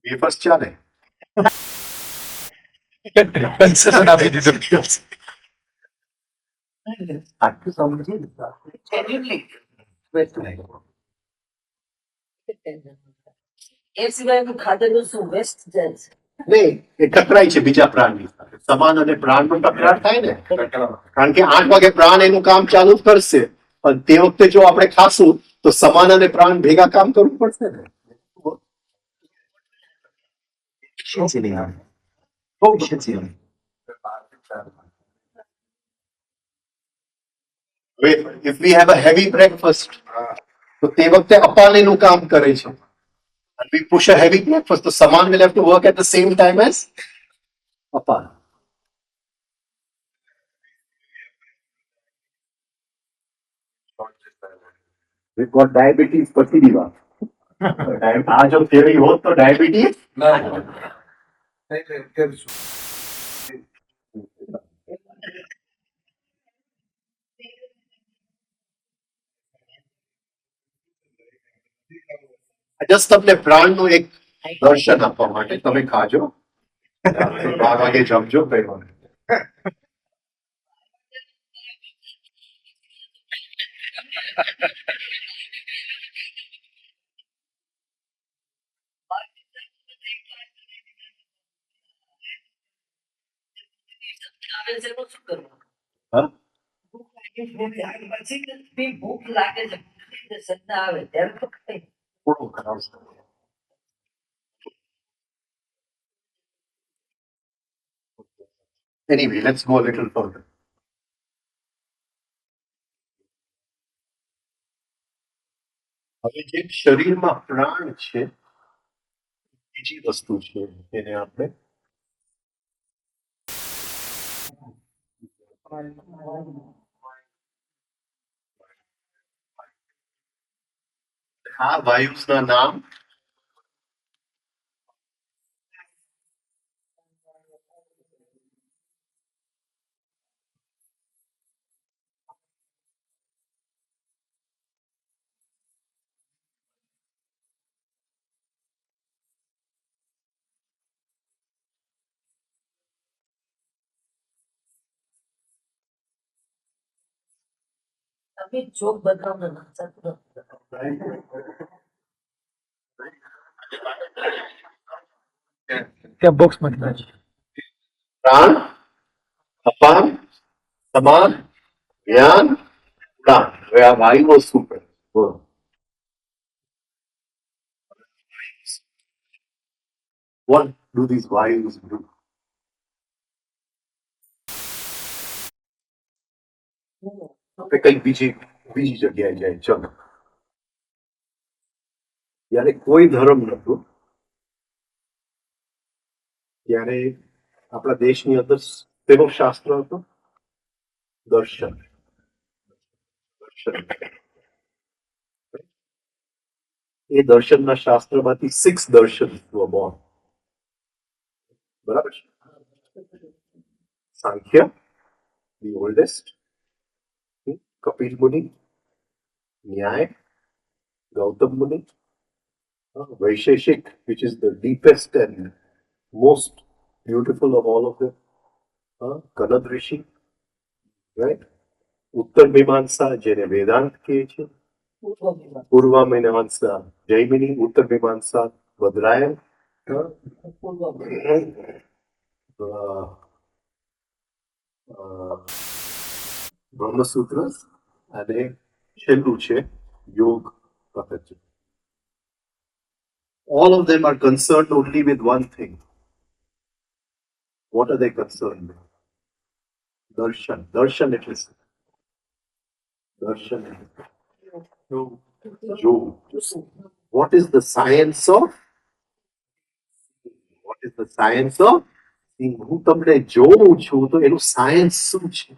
A: Wafers ચાલે.
E: Concern આપી દીધું.
B: આટલું સમજી genuinely. એ સિવાયનું ખાધેલું શું વેસ્ટ જાય છે.
A: નહીં એ ટકરાય છે બીજા પ્રાણની સાથે. સમાન અને પ્રાણનો ટકરાર થાય ને કારણ કે 8 વાગે પ્રાણ એનું કામ ચાલુ કરશે પણ તે વખતે જો આપણે ખાશું તો સમાન અને પ્રાણ ભેગા કામ કરવું પડશે ને. If we have a heavy breakfast તો તે વખતે અપાન એનું કામ કરે છે. And we push a heavy breakfast, so Saman will have to work at the same time as Apan. We've got diabetes પછી ની વાત. આ જો theory હોત તો diabetes જસ્ટ તમને પ્રાણનું એક દર્શન આપવા માટે તમે ખાજો 12 વાગે જમજો કઈ વાંધો નહીં.
B: આવે છે એનું શું કરવાનું?
A: હા?
B: પછી ભૂખ લાગે છે સંતા આવે ત્યારે તો ખાય.
A: થોડું ખરાબ છે. Anyway, let's go a little further. હવે જે શરીરમાં પ્રાણ છે બીજી વસ્તુ છે એને આપણે આ વાયુના નામ
B: अभी जोक बताओ ना सर।
E: त्या बॉक्स मध्ये
A: પ્રાણ અપાન સમાન જ્ઞાન ઉડાન હવે આ વાયુઓ શું કરે બોલો what do these vayus do આપણે કઈ બીજી જગ્યાએ જાય ચલો જ્યારે કોઈ ધર્મ નહોતું ત્યારે આપણા દેશની અંદર તેનો શાસ્ત્ર હતો દર્શન દર્શન એ દર્શનના શાસ્ત્રમાંથી 6 દર્શન born બરાબર છે સાંખ્ય the oldest કપિલ મુનિ ન્યાય ગૌતમ મુનિ વૈશેષિક which is the deepest and most beautiful of all of them કનદ Rishi right ઉત્તર મીમાંસા જેને વેદાંત કહે છે પૂર્વ મીમાંસા જૈમિની ઉત્તર મીમાંસા વદરાયણ બ્રહ્મસૂત્ર અને છેલ્લું છે યોગ Patanjali. All of them are concerned only with one thing. What are they concerned with? Darshan. Darshan it is. Darshan. What is the science of? What is the science of? હું તમને જોઉં છું તો એનું સાયન્સ શું છે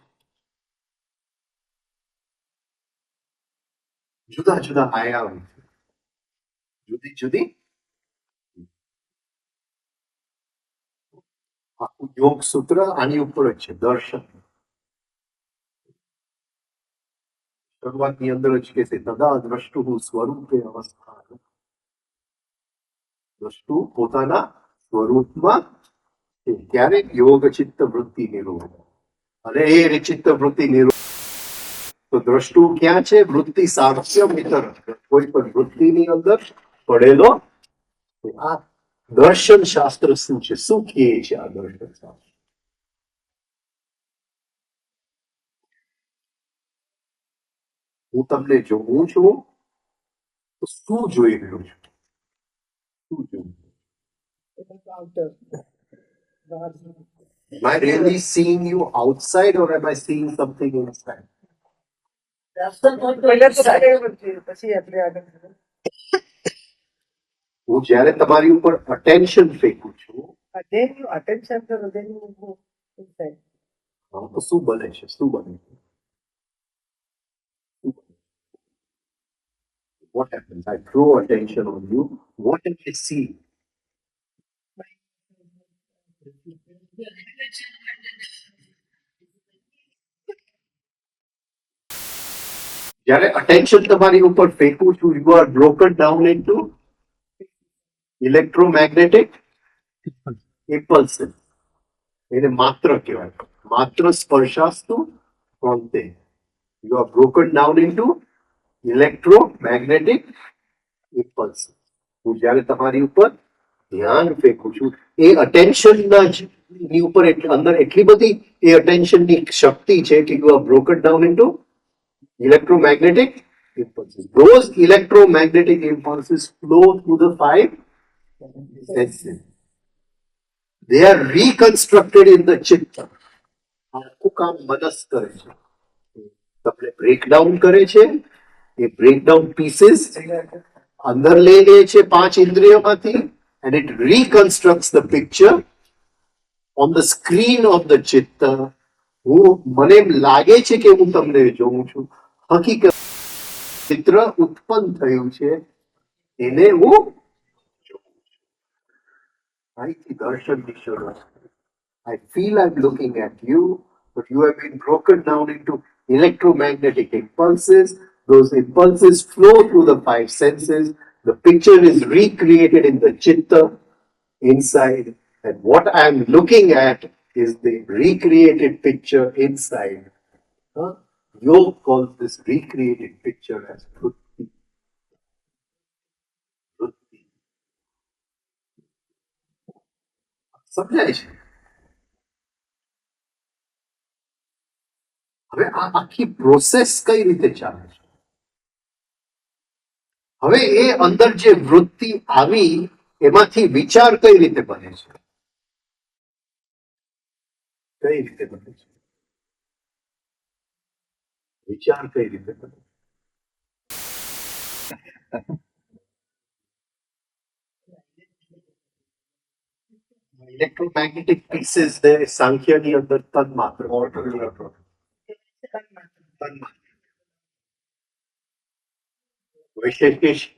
A: જુદા જુદા આયામ જુદી જુદી આખું યોગ સૂત્ર આની ઉપર જ છે દર્શન શરૂઆતની અંદર જ કે છે તદા દ્રષ્ટુ સ્વરૂપે અવસ્થા દ્રષ્ટુ પોતાના સ્વરૂપમાં ત્યારે યોગ ચિત્ત વૃત્તિ નિરોધ અને એ ચિત્ત વૃત્તિ નિરોધ તો દ્રષ્ટુ ક્યાં છે વૃત્તિ સાક્ષ્ય મિત્ર કોઈ પણ વૃત્તિની અંદર પડેલો આ દર્શન શાસ્ત્ર શું છે શું કહે છે આ દર્શન શાસ્ત્ર હું તમને જોઉં છું તો શું જોઈ રહ્યો છું શું જોઉં Am I really seeing you outside or am I seeing something inside? હું જ્યારે તમારી ઉપર અટેન્શન ફેંકું છું તો શું બને છે શું બને છે What happens? I throw attention on you. What do I see? જ્યારે attention તમારી ઉપર ફેંકું છું you are broken down into electromagnetic impulses. એને માત્ર કહેવાય માત્ર સ્પર્શાસ્તુ પ્રોન્તે. You are broken down into electromagnetic impulses. હું જ્યારે તમારી ઉપર ધ્યાન ફેંકું છું એ અટેન્શનના ની ઉપર અંદર એટલી બધી એ અટેન્શનની શક્તિ છે કે you are broken down into electromagnetic impulses. Those electromagnetic impulses flow through the 5 senses. They are reconstructed in the chitta. આખું કામ મનસ કરે છે, તમને બ્રેકડાઉન કરે છે, એ બ્રેકડાઉન પીસીસ અંદર લઈ લે છે 5 ઇન્દ્રિયોમાંથી, and it reconstructs the picture on the screen of the chitta. મને એમ લાગે છે કે હું તમને જોઉં છું, હકીકત ચિત્ર ઉત્પન્ન થયું છે એને હું અહીંથી દર્શનની શરૂઆત. I feel I'm looking at you, but you have been broken down into electromagnetic impulses. Those impulses flow through the 5 senses. The picture is recreated in the chitta inside, and what I'm looking at is the recreated picture inside. Yoga calls this recreated picture as vritti. Vritti. સમજાય છે? હવે આ આખી process કઈ રીતે ચાલે છે? હવે એ અંદર જે વૃત્તિ આવી એમાંથી વિચાર કઈ રીતે બને છે? કઈ રીતે બને છે? વિચાર કઈ રીતે બને? ઇલેક્ટ્રોમેગ્નેટિક પીસીસ ને સાંખ્યની અંદર તન્માત્ર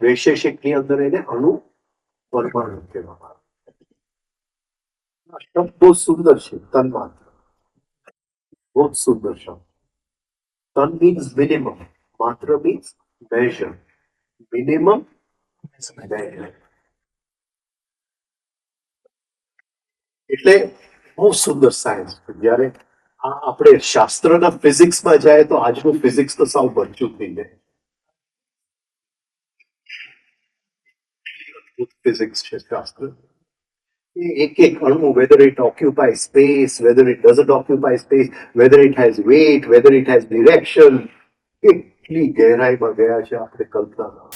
A: વૈશેષિકની અંદર એને અણુ પરમાણુ કહેવામાં આવે. આ શબ્દ બહુ સુંદર છે, તન્માત્ર. બહુ જ સુંદર શબ્દ. તન means minimum, માત્ર means measure, minimum measure. એટલે બહુ સુંદર સાયન્સ. જયારે આપણે શાસ્ત્રના ફિઝિક્સમાં જાય તો આજનું ફિઝિક્સ તો સાવ બચ્ચું થઈ જાય. અદ્ભુત ફિઝિક્સ છે શાસ્ત્ર. એક એક અણુ, whether it occupies space, whether it doesn't occupy space, whether it has weight, whether it has direction, કેટલી ગહેરાઈમાં ગયા છે આપણે કલ્પના.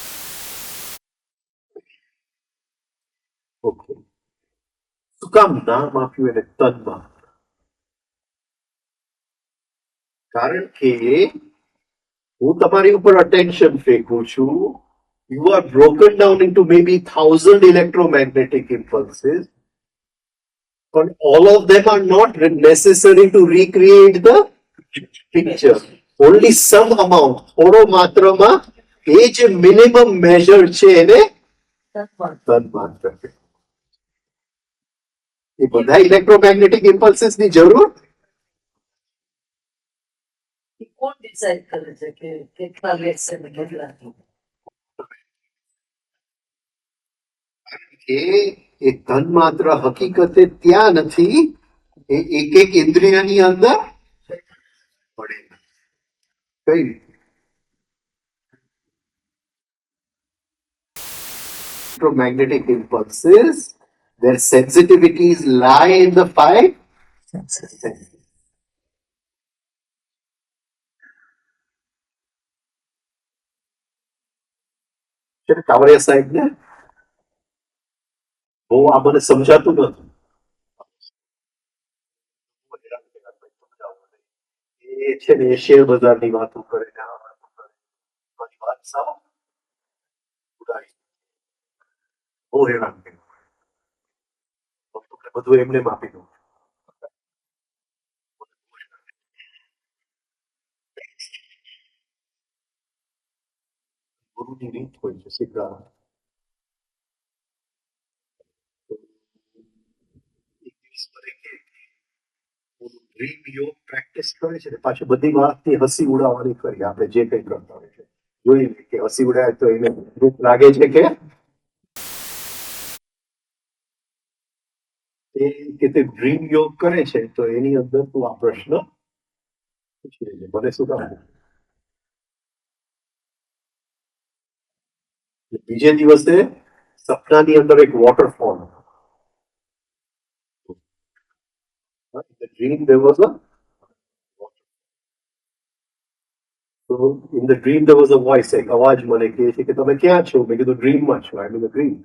A: ઓકે, શું કામ નામ આપ્યું એને તન્માત્ર? કારણ કે હું તમારી ઉપર અટેન્શન ફેંકું છું. You are broken down into maybe 1,000 electromagnetic impulses, but all of them are not necessary to recreate the picture. Only some amount, થોડો માત્રામાં એ જે મિનિમમ મેજર છે એને તન્માત્ર. એ બધા ઇલેક્ટ્રોમેગ્નેટિક ઇમ્પલ્સીસ ની જરૂર
B: કોણ ડિસાઈડ કરે છે કે કેટલા લેશે ને કેટલા નહીં?
A: એ તન્માત્ર હકીકતે ત્યાં નથી, એ એક એક ઇન્દ્રિયની અંદર પડે. કઈ રીતે? Electromagnetic impulses, their sensitivities lie in the 5 senses. કાવડિયા સાહેબ ને બહુ આ મને સમજાતું નથી. એ છે ને શેર બજારની વાતો કરે ને આ વાતો કરે, મારી વાત સાવ ઉડાડી. બહુ હેરાન કર્યું. તમને બધું એમને આપી દઉં. ગુરુની રીત હોય છે સીધા. એક દિવસ મને કે ડ્રીમ યોગ પ્રેક્ટિસ કરે છે ને પાછી બધી વાતની હસી ઉડાવવાની કરી. આપણે જે કંઈ કરતા હોય છે જોઈએ કે હસી ઉડાવે તો એને દુઃખ લાગે છે કે તે ડ્રીમ યોગ કરે છે તો એની અંદર તું આ પ્રશ્ન પૂછી લેજે, મને શું કામ? બીજે દિવસે સપનાની અંદર એક waterfall. In the dream there was a so in the dream there was a voice, એક અવાજ મને કહે છે કે તમે ક્યાં છો? મેં કીધું ડ્રીમમાં છો. I'm in a dream.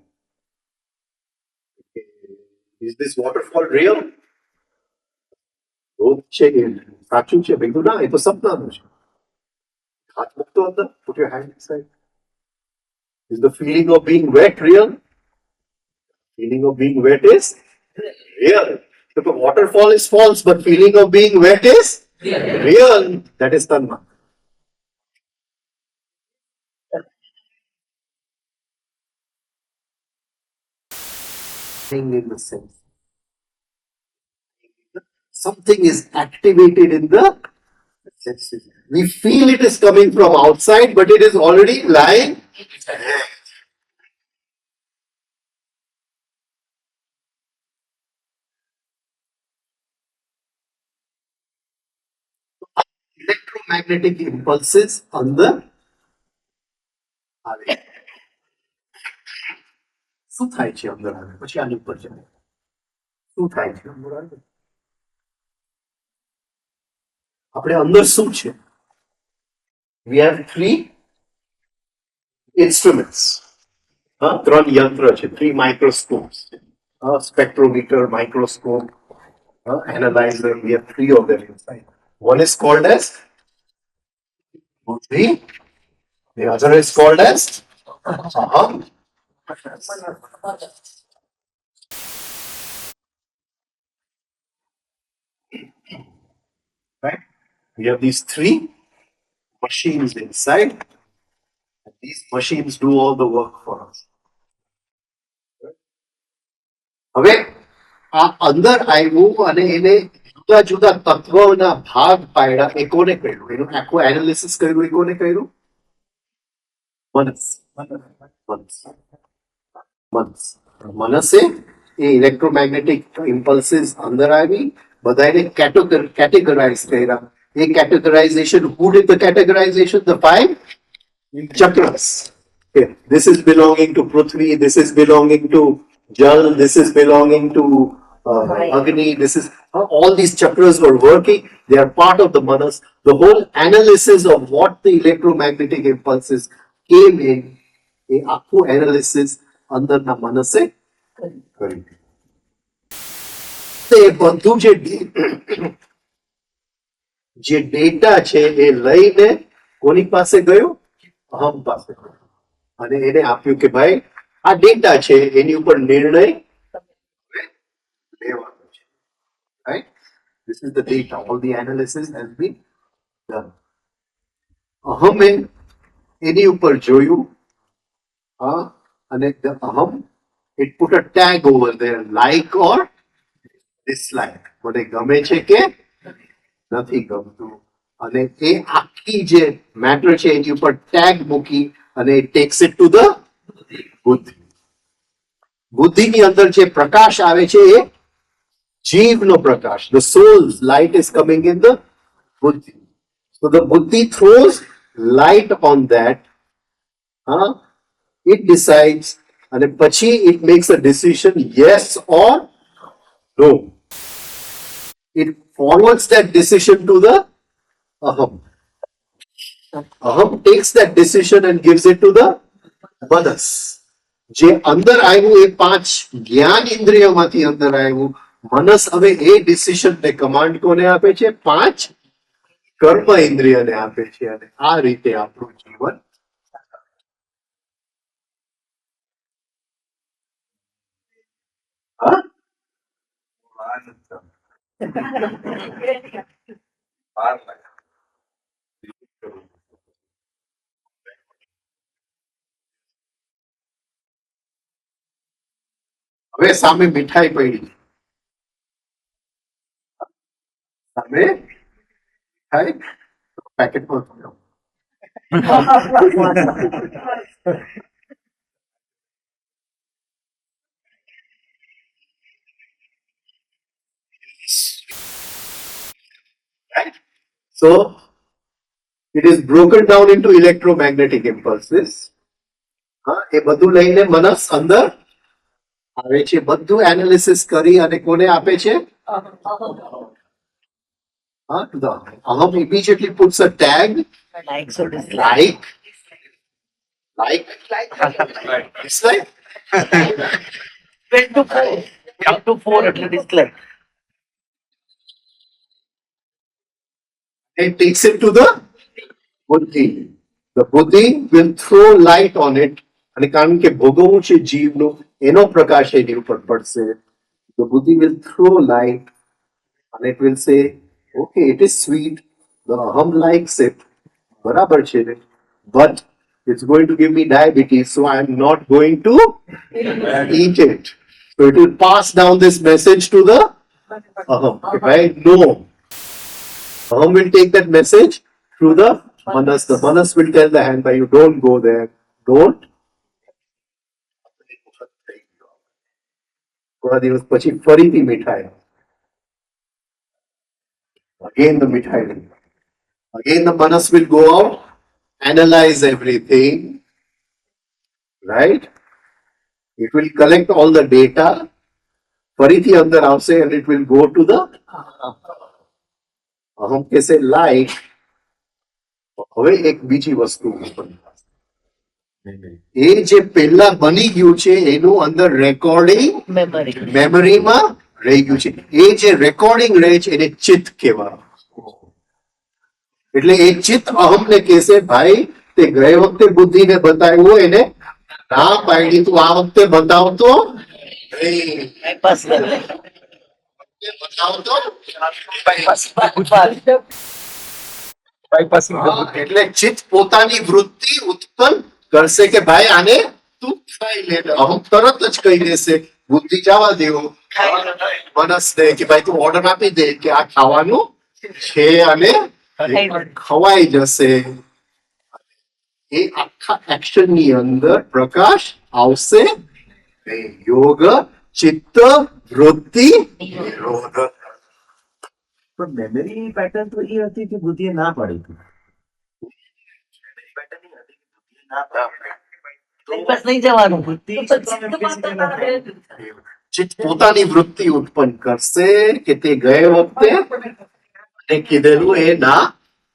A: Is this waterfall real? રોજ છે એ સાચું છે? મેં કીધું ના, એ તો સપનાનું છે. હાથ મૂકતો અંદર, put your hand inside. Is the feeling of being wet real? Feeling of being wet is real. So the waterfall is false, but feeling of being wet is real. That is tanma. Thing in the sense. Something is activated in the senses. We feel it is coming from outside, but it is already lying. Electromagnetic impulses on the આવે. શું થાય છે અંદર આવે પછી આની ઉપર જાય શું થાય છે અંદર આવે આપણે અંદર શું છે we have three instruments ત્રણ યંત્ર છે three microscopes spectrometer microscope analyzer we have three of them inside one is called as buddhi the other is called as aham. Right? We have these three machines inside. And these machines do all the work for us. હવે આ અંદર આવ્યું અને એને જુદા જુદા તત્વોના ભાગ પાડ્યા એ કોને કર્યું એનું આખું એનાલિસિસ કર્યું એ કોને કર્યું મનસ મનસ મનસ મનસે એ ઇલેક્ટ્રોમેગ્નેટિક ઇમ્પલ્સીસ અંદર આવી બધાને કેટેગરાઇઝ કર્યા એ categorisation who did the categorization the five chakras okay. This is belonging to Prithvi, this is belonging to Jal, this is belonging to Agni, this is all these chakras were working, they are part of the manas. The whole analysis of what the electromagnetic impulses came in a akhu analysis under the manase કરી તે બધું જે data છે એ લઈને કોની પાસે ગયો અહમ પાસે ગયો અને એને આપ્યું કે ભાઈ આ ડેટા છે એની ઉપર નિર્ણય લેવાનો છે right this is the data all the analysis has been done અહમે એની ઉપર જોયું અને the aham it put a tag over there like or dislike મને ગમે છે કે નથી ગમતું અને એ આખી જે મેટર છે એની ઉપર ટેગ મૂકી અને ટેક્સ ઇટ ટુ ધ બુદ્ધિ બુદ્ધિની અંદર જે પ્રકાશ આવે છે એ જીવનો પ્રકાશ the soul's light is coming in the buddhi so the buddhi throws light on that it decides and પછી it makes a decision yes or no it forwards that decision to the aham aham takes that decision and gives it to the manas જે અંદર આવ્યું એ પાંચ જ્ઞાન ઇન્દ્રિયોમાંથી અંદર આવ્યું મનસ હવે એ decision ને કમાન્ડ કોને આપે છે પાંચ કર્મ ઇન્દ્રિયને આપે છે અને આ રીતે આપણું જીવન હવે સામે મીઠાઈ પડી સામે મીઠાઈ પેકેટમાં right so it is broken down into electromagnetic impulses એ બધું લઈને મનસ અંદર આવે છે બધું એનાલિસિસ કરી અને કોને આપે છે the aham immediately puts a tag
B: like so dislike
A: like dislike
B: 10 to 4 up to 4 એટલે dislike
A: It takes it to the buddhi. The buddhi will throw light on it. અને કારણ કે ભોગવવું છે જીવનું એનો પ્રકાશ એની ઉપર પડશે. The buddhi will throw light and it will say, okay, it is sweet. The aham likes it. બરાબર છે ને? But it's going to give me diabetes, so I'm not going to eat it. So it will pass down this message to the aham. Right? No. Aham will take that message through the manas. The manas will tell the hand, you don't go there. Don't. થોડા દિવસ પછી ફરીથી મિઠાઈ. Again the મિઠાઈ. Again the manas will go out, analyze everything, right? It will collect all the data. ફરીથી અંદર આવશે and it will go to the aham કહેશે like. હવે એક બીજી વસ્તુ એ જે પહેલા બની ગયું છે એનું અંદર રેકોર્ડિંગ મેમરીમાં રહી ગયું છે. એ જે રેકોર્ડિંગ રહે છે એને ચિત્ત કહેવાય. એટલે એ ચિત્ત અહમને કહેશે ભાઈ તે ગયે વખતે બુદ્ધિને બતાવ્યું એને ના પાડી તું આ વખતે બતાવતો એટલે ચિત્ત પોતાની વૃત્તિ ઉત્પન્ન કરશે કે ભાઈ આને તું ખાઈ લે. અહમ તરત જ કહી દેશે બુદ્ધિ જવા દેવો મનસને કે ભાઈ તું ઓર્ડર આપી દે કે આ ખાવાનું છે અને ખવાઈ જશે. એ આખા એક્શન ની અંદર પ્રકાશ આવશે. યોગ ચિત્ત વૃત્તિ નિરોધ.
D: પણ મેમરી પેટર્ન તો એ હતી કે બુદ્ધિએ ના પાડી હતી. મેમરી પેટર્ન એ હતી કે બુદ્ધિએ ના પાડી.
B: બસ નહીં જવાનું.
D: બુદ્ધિ
A: ચિત્ત પોતાની વૃત્તિ ઉત્પન્ન કરશે કે તે ગયે વખતે કીધેલું એ ના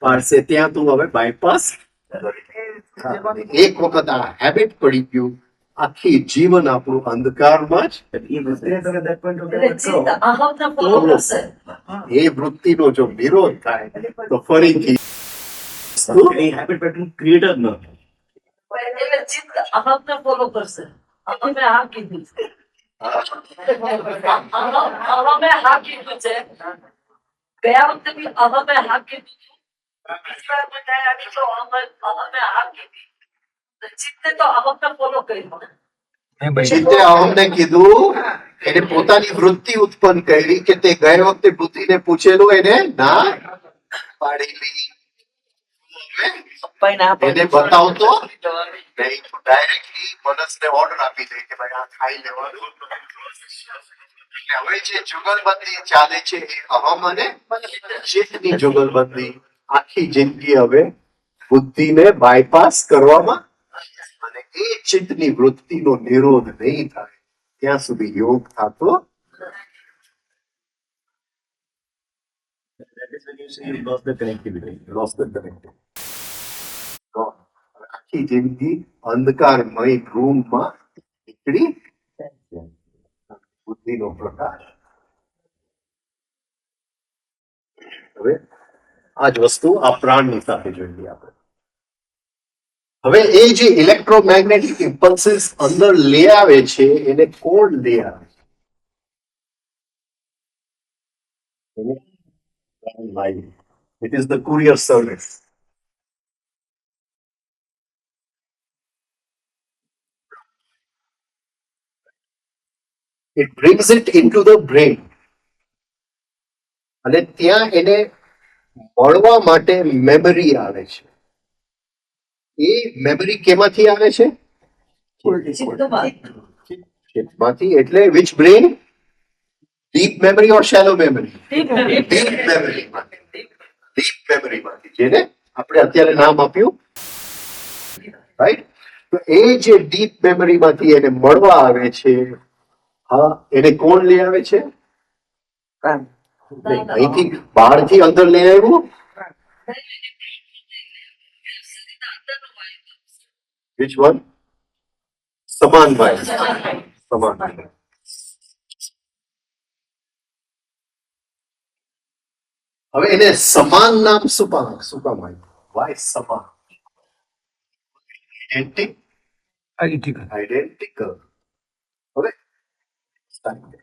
A: પાડશે. ત્યાં તું હવે બાયપાસ. એક વખત આ હેબિટ પડી ગયું આખી જીવન આપણું અંધકારમાં જ.
D: એ વૃત્તિને તમે that point of time
B: એટલે ચિત્ત અહમને follow કરશે.
A: એ વૃત્તિનો જો વિરોધ થાય તો ફરીથી
D: એ હેબિટ પેટર્ન ક્રિએટ જ ન થાય.
B: એટલે ચિત્ત અહમને follow કરશે. અહમે હા કીધું છે. અહમે હા કીધું છે. ગયા વખતે બી અહમે હા કીધું. બીજી વાર બધાએ આવી તો અહમે હા કીધી. તો ચિત્તે તો અહમને follow કર્યું ને.
A: ચિત્તે અહમને કીધું એને પોતાની વૃત્તિ ઉત્પન્ન કરી કે તે ગયે વખતે બુદ્ધિને પૂછેલું એને ના પાડેલી. એને બતાવતો નહીં. ડાયરેક્ટલી મનસને ઓર્ડર આપી દે કે ભાઈ આ ખાઈ લેવાનું. હવે જે જુગલબંધી ચાલે છે એ અહમ અને ચિત્તની જુગલબંધી. આખી જિંદગી હવે બુદ્ધિને બાયપાસ કરવામાં અને એ ચિત્તની વૃત્તિનો નિરોધ નહીં થાય ત્યાં સુધી યોગ થતો.
D: That is when you say you lost the connectivity.
A: lost the connectivity. Gone. આખી જિંદગી અંધકારમય રૂમમાં નીકળી બુદ્ધિનો પ્રકાશ. હવે આ જ વસ્તુ આ પ્રાણની સાથે જોઈએ આપણે. હવે એ જે ઇલેક્ટ્રોમેગ્નેટિક ઇમ્પલ્સિસ અંદર લઈ આવે છે એને કોણ લઈ આવે છે? It is the courier service. It brings it into the brain. અને ત્યાં એને મળવા માટે મેમરી આવે છે. એ મેમરી કેમાંથી આવે છે? ચિત્તમાંથી. એટલે which brain? Deep memory or shallow memory? Deep memory માંથી. Deep memory માંથી જેને આપણે અત્યારે નામ આપ્યું રાઈટ. તો એ જે ડીપ મેમરી માંથી એને મળવા આવે છે. હા એને કોણ લઈ આવે છે? અહીંથી બહારથી અંદર લઈ આવ્યું. Which one? સમાન ભાઈ. સમાન. હવે એને સમાન નામ શું કામ આવ્યું? Why સમાન? Identical. હવે આપણે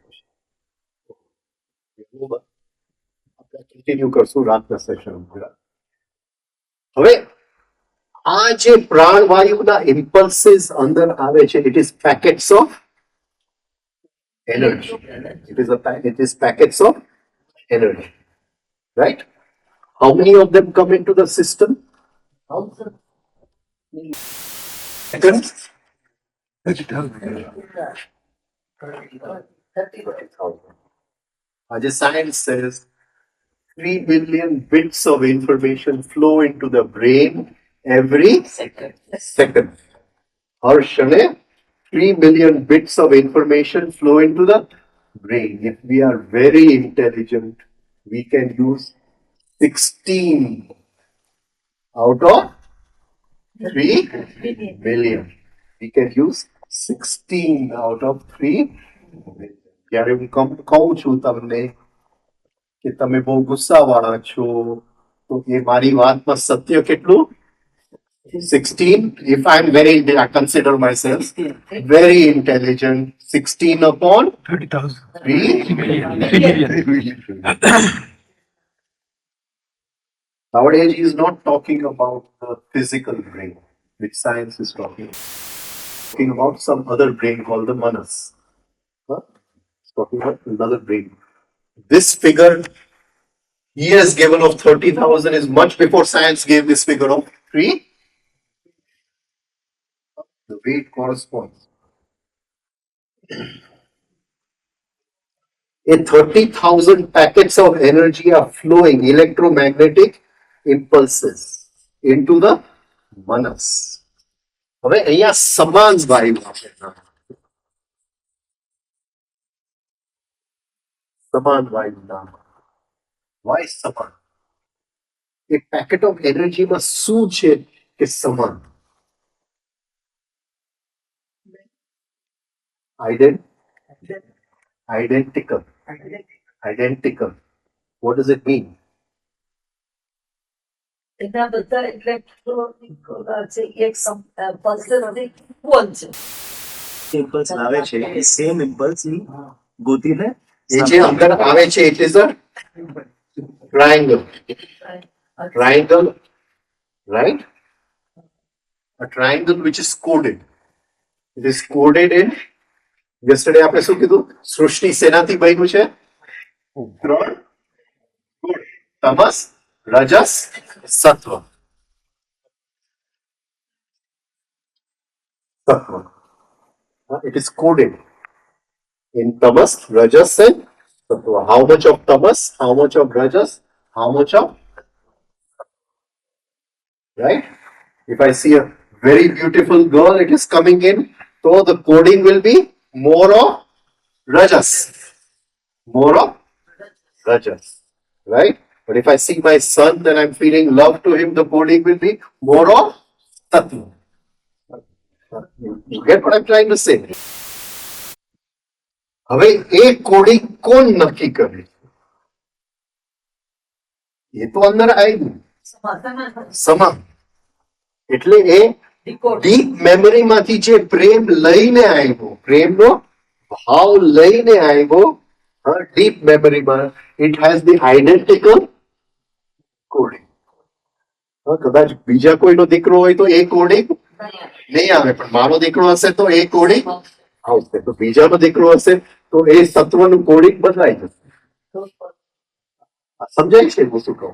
A: કન્ટિન્યુ કરશું રાતના સેશન. હવે આ જે પ્રાણવાયુના ઇમ્પલ્સિસ અંદર આવે છે, it is packets of energy. It is packets of energy, right? How many of them come into the system? Second, 30,000. As science says, 3 billion bits of information flow into the brain every second. Or shane, 3 billion bits of information flow into the brain. If we are very intelligent, we can use 16 out of 3 billion. We can use 16 out of 3 billion. જ્યારે હું કહું છું તમને કે તમે બહુ ગુસ્સાવાળા છો, તો એ મારી વાતમાં સત્ય કેટલું? 16. If I'm I consider myself very intelligent, 16 upon
E: 30,000.
A: 3
E: million.
A: Nowadays, he is not talking about the physical brain, which science is talking about some other brain called the manas. Huh? It's talking about another brain. This figure he has given of 30,000 is much before science gave this figure of 3. The way it corresponds. In 30,000 packets of energy are flowing, electromagnetic impulses into the manas. હવે અહીંયા સમાન વાયુ આપણે સમાન વાયુ નામ. Why સમાન? એ packet of એનર્જીમાં શું છે કે સમાન? Identical. What does it mean?
B: એના બધા ઇલેક્ટ્રોન છે એક પલ્સથી ઇક્વલ છે.
D: ઇમ્પલ્સ આવે છે એ સેમ ઇમ્પલ્સ ગોતીને
A: એ જે અંદર આવે છે it is a triangle. Right? A triangle which is coded. It is coded in yesterday આપણે શું કીધું? સૃષ્ટિ શેનાથી બન્યું છે? 3 ગુણ, તમસ, Raj's, સત્વ. It is coded in tamas, rajas, and sattva. How much of tamas? How much of rajas? How much of? Right? If I see a very beautiful girl, it is coming in, so the coding will be more of rajas. More of rajas. Right? But if I see my son and I'm feeling love to him, the coding will be more of sattva. You get what I'm trying to say? હવે એ coding કોણ નક્કી કરે? એ તો અંદર આવ્યું સમાન. એટલે એ deep મેમરીમાંથી જે પ્રેમ લઈને આવ્યો, પ્રેમનો ભાવ લઈને આવ્યો, ડીપ મેમરીમાં it has the identical coding. કદાચ બીજા કોઈનો દીકરો હોય તો એ કોડિંગ નહીં આવે, પણ મારો દીકરો હશે તો એ કોડિંગ આવશે. તો બીજાનો દીકરો હશે તો એ સત્વનું કોડિંગ બદલાઈ જશે. સમજાય છે હું શું કહું?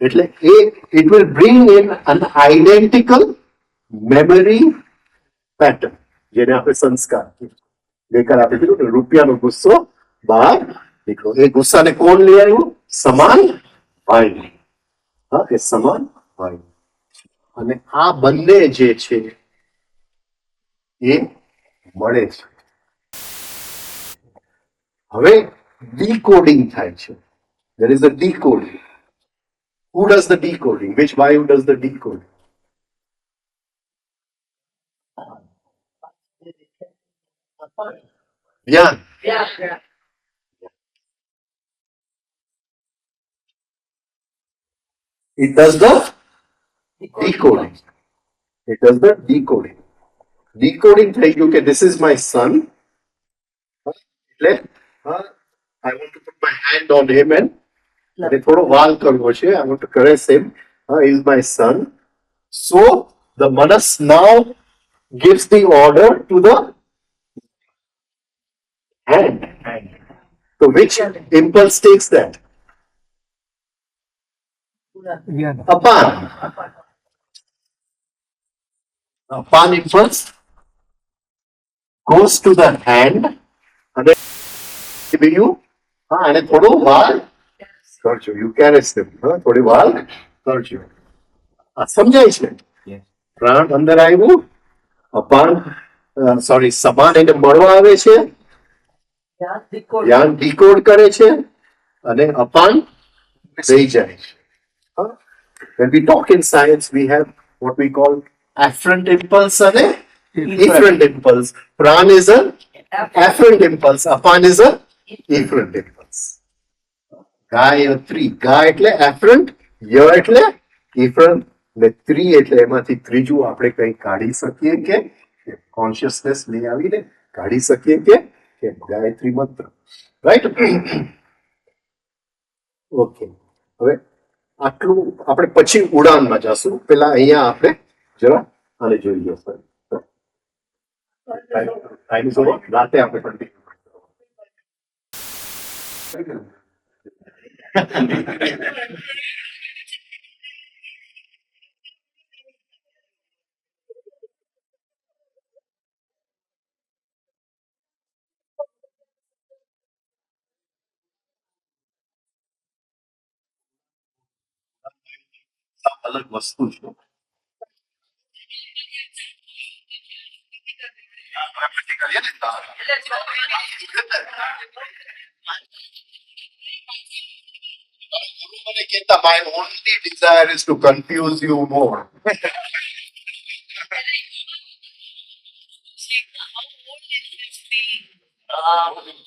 A: એટલે એ it will bring in an identical memory pattern, જેને આપણે સંસ્કાર ગઈકાલે આપણે કીધું કે રૂપિયાનો ગુસ્સો બહાર નીકળો. એ ગુસ્સાને કોણ લઈ આવ્યું? સમાન વાયુ. હા, એ સમાન વાયુ. અને આ બંને જે છે એ મળે છે. હવે ડીકોડિંગ થાય છે. There is a decoding. Who does the decoding? Which vayu does the decoding? Yeah. It does the decoding. It does the decoding. Decoding થઈ ગયું કે this is my son. એટલે I want to put my hand on him and અને થોડો વાલ કરવો છે. I want to caress him. He is my son. So the Manas now gives the order to the hand. So which impulse takes that? Apan. Apan impulse goes to the hand and then you અને થોડો વાલ કરજો. You caress him. થોડી વાલ કરજો. સમજાય છે? પ્રાણ અંદર આવ્યું, અપાન sorry સમાન એને મળવા આવે છે, યાન ડીકોડ કરે છે અને અપાન રહી જાય છે. When we talk in science, we have what we call afferent impulse and efferent impulse. Pran is an afferent impulse. Apan is an efferent impulse. Gayatri, ગા એટલે afferent, ય એટલે efferent, ને ત્રી એટલે એમાંથી ત્રીજું આપણે કંઈ કાઢી શકીએ કે કોન્શિયસનેસ લઈ આવીને કાઢી શકીએ કે ગાયત્રી મંત્ર. રાઈટ? ઓકે, હવે આટલું આપણે પછી ઉડાનમાં જશું. પેલા અહીંયા આપણે જરા આને જોઈએ. ટાઈમ જોડો, રાતે આપણે કન્ટિન્યુ. અલગ વસ્તુ છે. મને કહેતા my only desire is to confuse you more.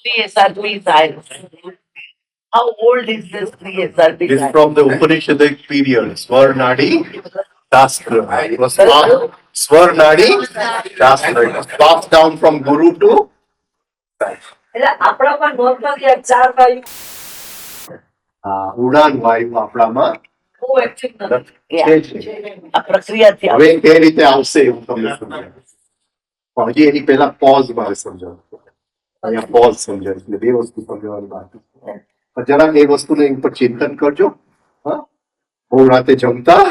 B: TSRP science. How old is this TSRP
A: This is
B: science?
A: from the Upanishadic period. Swar Nadi Shastra. It was Swar Nadi Shastra. It was passed down from Guru to
B: એટલે આપણામાં normally આ ચાર વાયુ
A: ઉડાન વાયુ આપણામાં
B: બહુ active નથી.
A: છે જ નહીં.
B: આ પ્રક્રિયાથી
A: હવે કઈ રીતે આવશે એવું તમને સમજાય. પણ હજી એની પહેલા પોઝ મારે સમજાવવું. અહીંયા પોઝ સમજાવીશ એટલે બે વસ્તુ સમજાવવાની બાકી છે. પણ જરા એ વસ્તુને ઉપર ચિંતન કરજો. બહુ રાતે જમતા